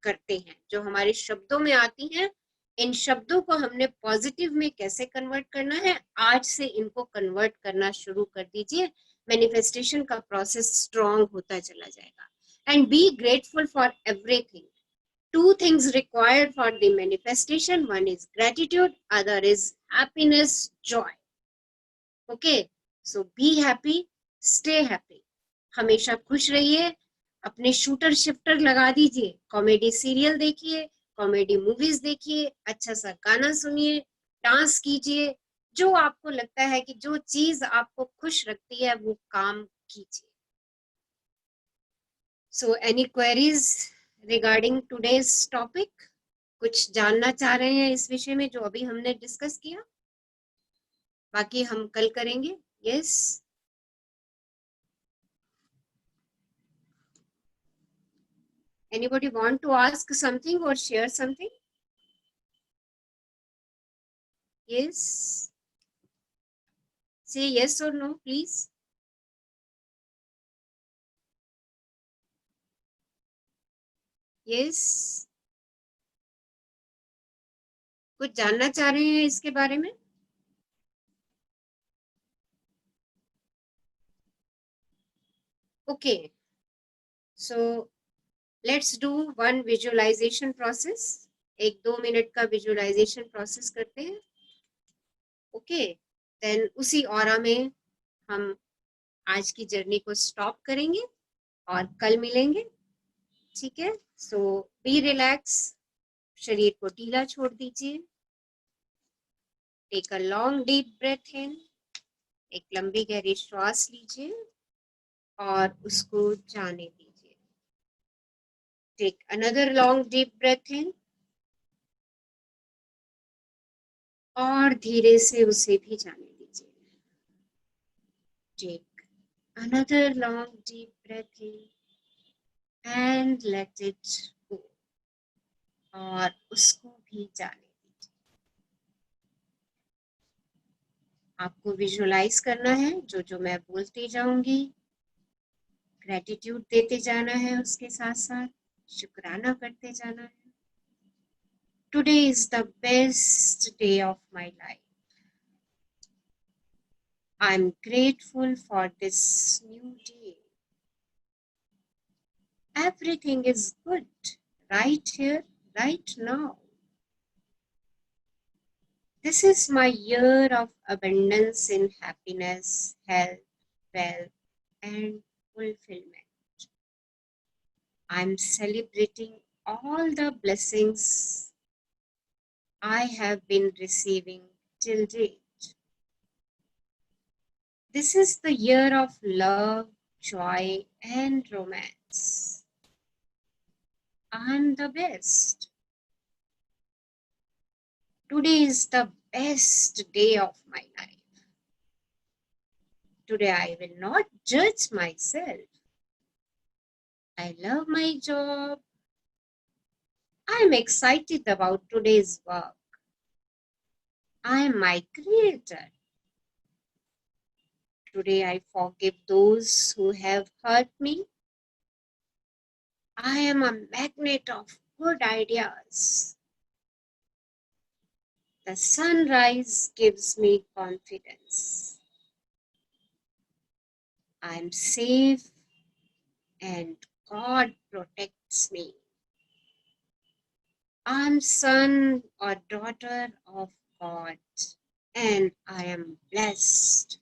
करते हैं, जो हमारे शब्दों में आती हैं। इन शब्दों को हमने पॉजिटिव में कैसे कन्वर्ट करना है, आज से इनको कन्वर्ट करना शुरू कर दीजिए। मैनिफेस्टेशन का प्रोसेस स्ट्रॉन्ग होता चला जाएगा। And be grateful for everything. Two things required for the manifestation, one is gratitude, other is happiness, joy. Okay, so be happy, stay happy. हमेशा खुश रहिए, अपने शूटर शिफ्टर लगा दीजिए, कॉमेडी सीरियल देखिए, कॉमेडी मूवीज देखिए, अच्छा सा गाना सुनिए, डांस कीजिए, जो आपको लगता है कि जो चीज आपको खुश रखती है वो काम कीजिए। So any queries regarding today's topic? कुछ जानना चाह रहे हैं इस विषय में जो अभी हमने डिस्कस किया? बाकी हम कल करेंगे. Yes. Anybody want to ask something or share something? Yes. Say yes or no, please. Yes. कुछ जानना चाह रहे हैं इसके बारे में? Okay. So let's do one visualization process. 1-2 minute का visualization process करते हैं. Okay. Then उसी ऑरा में हम आज की जर्नी को स्टॉप करेंगे और कल मिलेंगे. ठीक है? So be relax. शरीर को ढीला छोड़ दीजिए. Take a long deep breath in. एक लंबी गहरी श्वास लीजिए और उसको जाने दीजिए. Take another long deep breath in. और धीरे से उसे भी जाने दीजिए. Take another long deep breath in and let it go. और उसको भी जाने दीजिए. आपको विजुअलाइज करना है जो मैं बोलते जाऊंगी. ग्रेटिट्यूड देते जाना है, उसके साथ साथ शुक्राना करते जाना है. Today is the best day of my life. I'm grateful for this new day. Everything is good right here, right now. This is my year of abundance in happiness, health, wealth, and fulfillment. I'm celebrating all the blessings I have been receiving till date. This is the year of love, joy, and romance. I'm the best. Today is the best day of my life. Today I will not judge myself. I love my job. I am excited about today's work. I am my creator. Today I forgive those who have hurt me. I am a magnet of good ideas. The sunrise gives me confidence. I am safe and God protects me. I am son or daughter of God and I am blessed.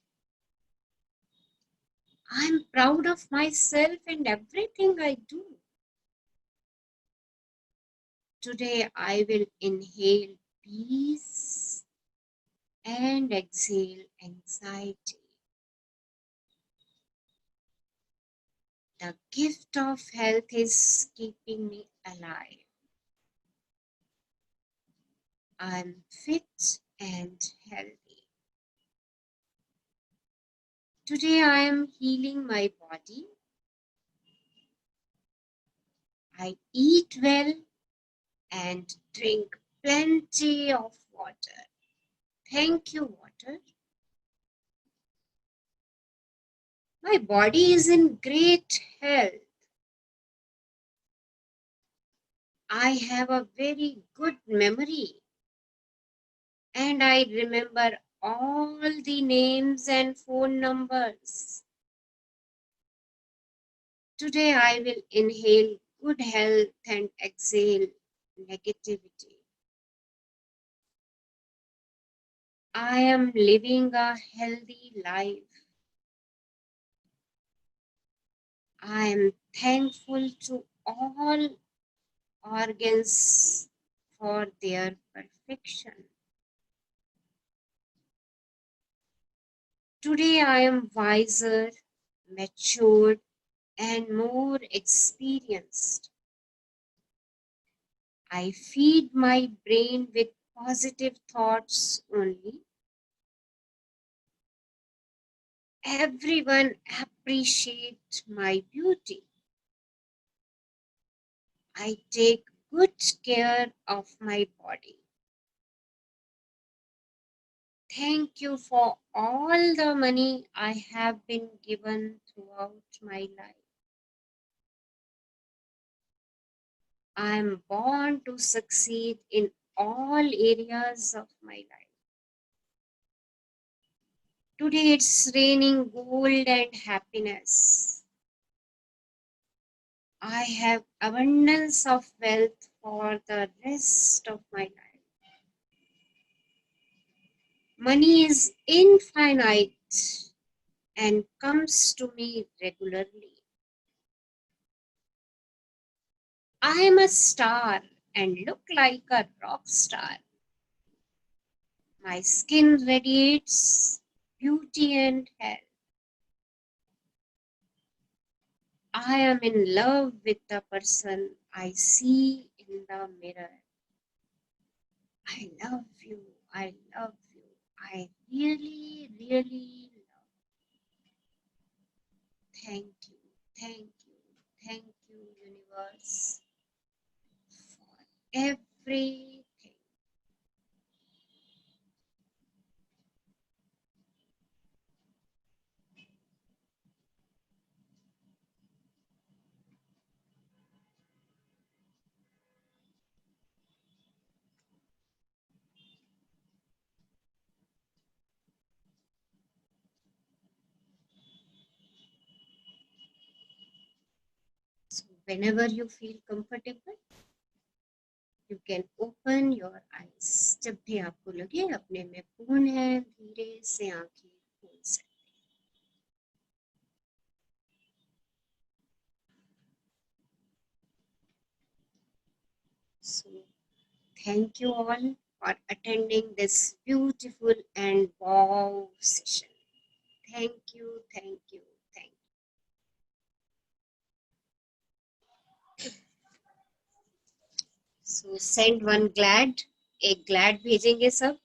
I am proud of myself and everything I do. Today I will inhale peace and exhale anxiety. The gift of health is keeping me alive. I'm fit and healthy. Today I am healing my body. I eat well and drink plenty of water. Thank you, water. My body is in great health. I have a very good memory and I remember all the names and phone numbers. Today I will inhale good health and exhale negativity. I am living a healthy life. I am thankful to all organs for their perfection. Today I am wiser, matured, and more experienced. I feed my brain with positive thoughts only. Everyone appreciates my beauty. I take good care of my body. Thank you for all the money I have been given throughout my life. I am born to succeed in all areas of my life. Today it's raining gold and happiness. I have abundance of wealth for the rest of my life. Money is infinite and comes to me regularly. I am a star and look like a rock star. My skin radiates beauty and health. I am in love with the person I see in the mirror. I love you. I love you. I really, really love you. Thank you. Thank you. Thank you, universe, for everything. So whenever you feel comfortable, you can open your eyes. जब भी आपको लगे अपने में पूर्ण है, धीरे से आंखें खोल सकते हैं. So thank you all for attending this beautiful and wow session. Thank you, thank you, thank you. So send one glad, एक glad भेजेंगे सब.